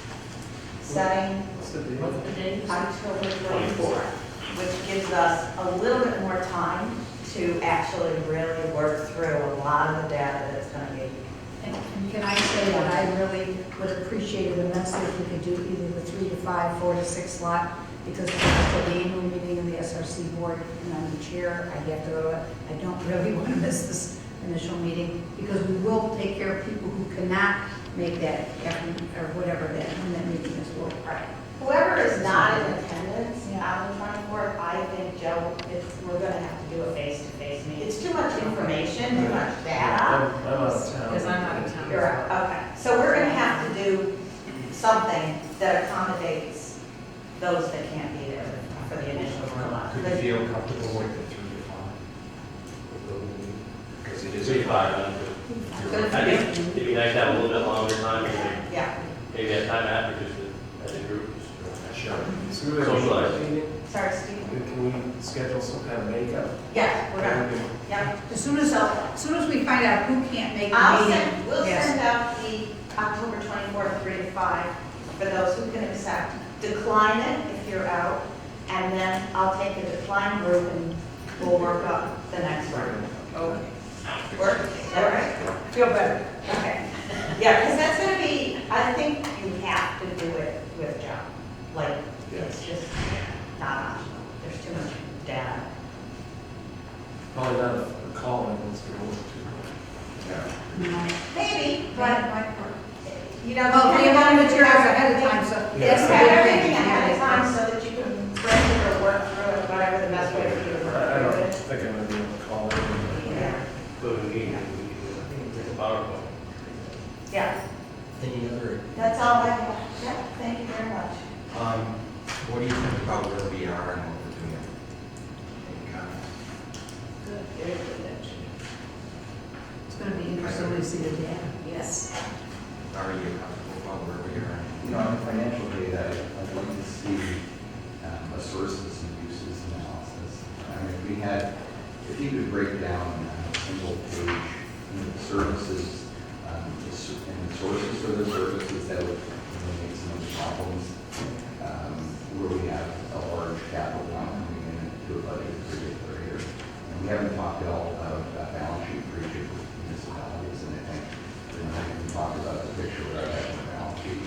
setting. What's the date? What's the date? October 24th, which gives us a little bit more time to actually really work through a lot of the data that's going to be. And can I say that I really would appreciate it immensely if we could do either the 3 to 5, 4 to 6 slot, because it's the annual meeting of the SRC board, and I'm the chair, I have to go to it. I don't really want to miss this initial meeting, because we will take care of people who cannot make that, or whatever that, when that meeting is. Right. Whoever is not in attendance on the 24th, I think, Joe, we're going to have to do a face-to-face meeting. It's too much information, too much data. I'm out of town. Because I'm out of town. You're out, okay. So we're going to have to do something that accommodates those that can't be there for the initial rollout. Could you feel comfortable with the 3 to 5? Because it is 3 a to 5. I think it'd be nice to have a little bit longer time, Yeah. maybe have time after just as a group. Sure. So we have Socialize. a meeting? Sorry, Steve. Can we schedule some kind of makeup? Yes, we're going to, yeah. As soon as we find out who can't make the meeting. We'll yes. send out the October 24th, 3 to 5 for those who can accept. Decline it if you're out, and then I'll take the decline group and we'll work up the next one. Okay. Work? Is that right? Feel better. Okay. Yeah, because that's going to be, I think you have to do it with Joe. Like, it's just not optional. There's too much data. Probably not a call in, let's go. No. Maybe, but, Right. you know. Well, we have materials ahead of time, so Yes, that's the have big everything thing. ahead of time so that you can bring it or work through it, whatever the best way for you to I work don't through it. think I'm going to be able to call in. Yeah. Go to a meeting, it's a PowerPoint. Yeah, Any other, that's all I have. Yeah, thank you very much. what do you think about where we are and what we're doing? Any comments? Good, very good, actually. It's going to be interesting to see the data. Yes. Are you comfortable about where we are? You know, on the financial data, I'd like to see a sources and uses analysis. I mean, if you could break down a single page, the services, and the sources for the services, that would eliminate some of the problems where we have a large capital amount coming into a budget particular year. And we haven't talked at all about balance sheet for each of the municipalities, and I think we can talk about the picture where I have the balance sheet.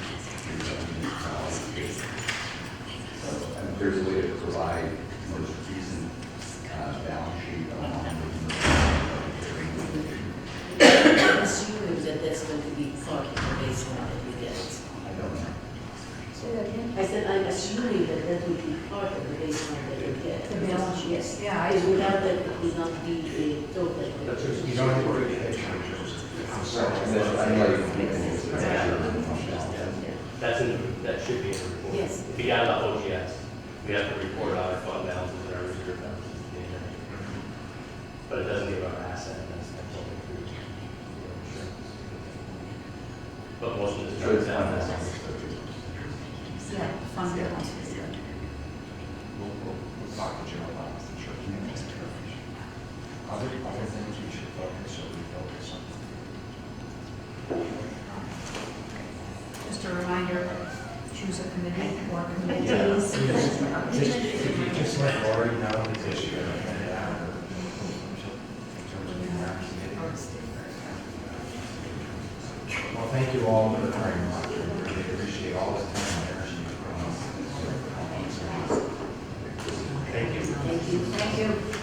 So, and if there's a way to provide most recent balance sheet along with Assuming that that's going to be part of the baseline that we get. I don't know. Say that again? I said, I'm assuming that that would be part of the baseline that you get. The balance sheet, yes, yeah, I. Because without that, it would not be a total. That's just, you don't have to worry about I'm sorry. That's in, that should be in the report. Yes. Beyond the OGS, we have to report our fund balances and our reserve balances. But it doesn't give our asset, that's only through insurance. But most of the So it's time, fund that's balance. Yeah, fund balance. We'll talk to Jim about the church. Other things we should focus, so we focus on. Just a reminder, choose a committee or committees. Just let Lori know the issue. Well, thank you all for the time. I really appreciate all the time and energy you put on. Thank you. Thank you.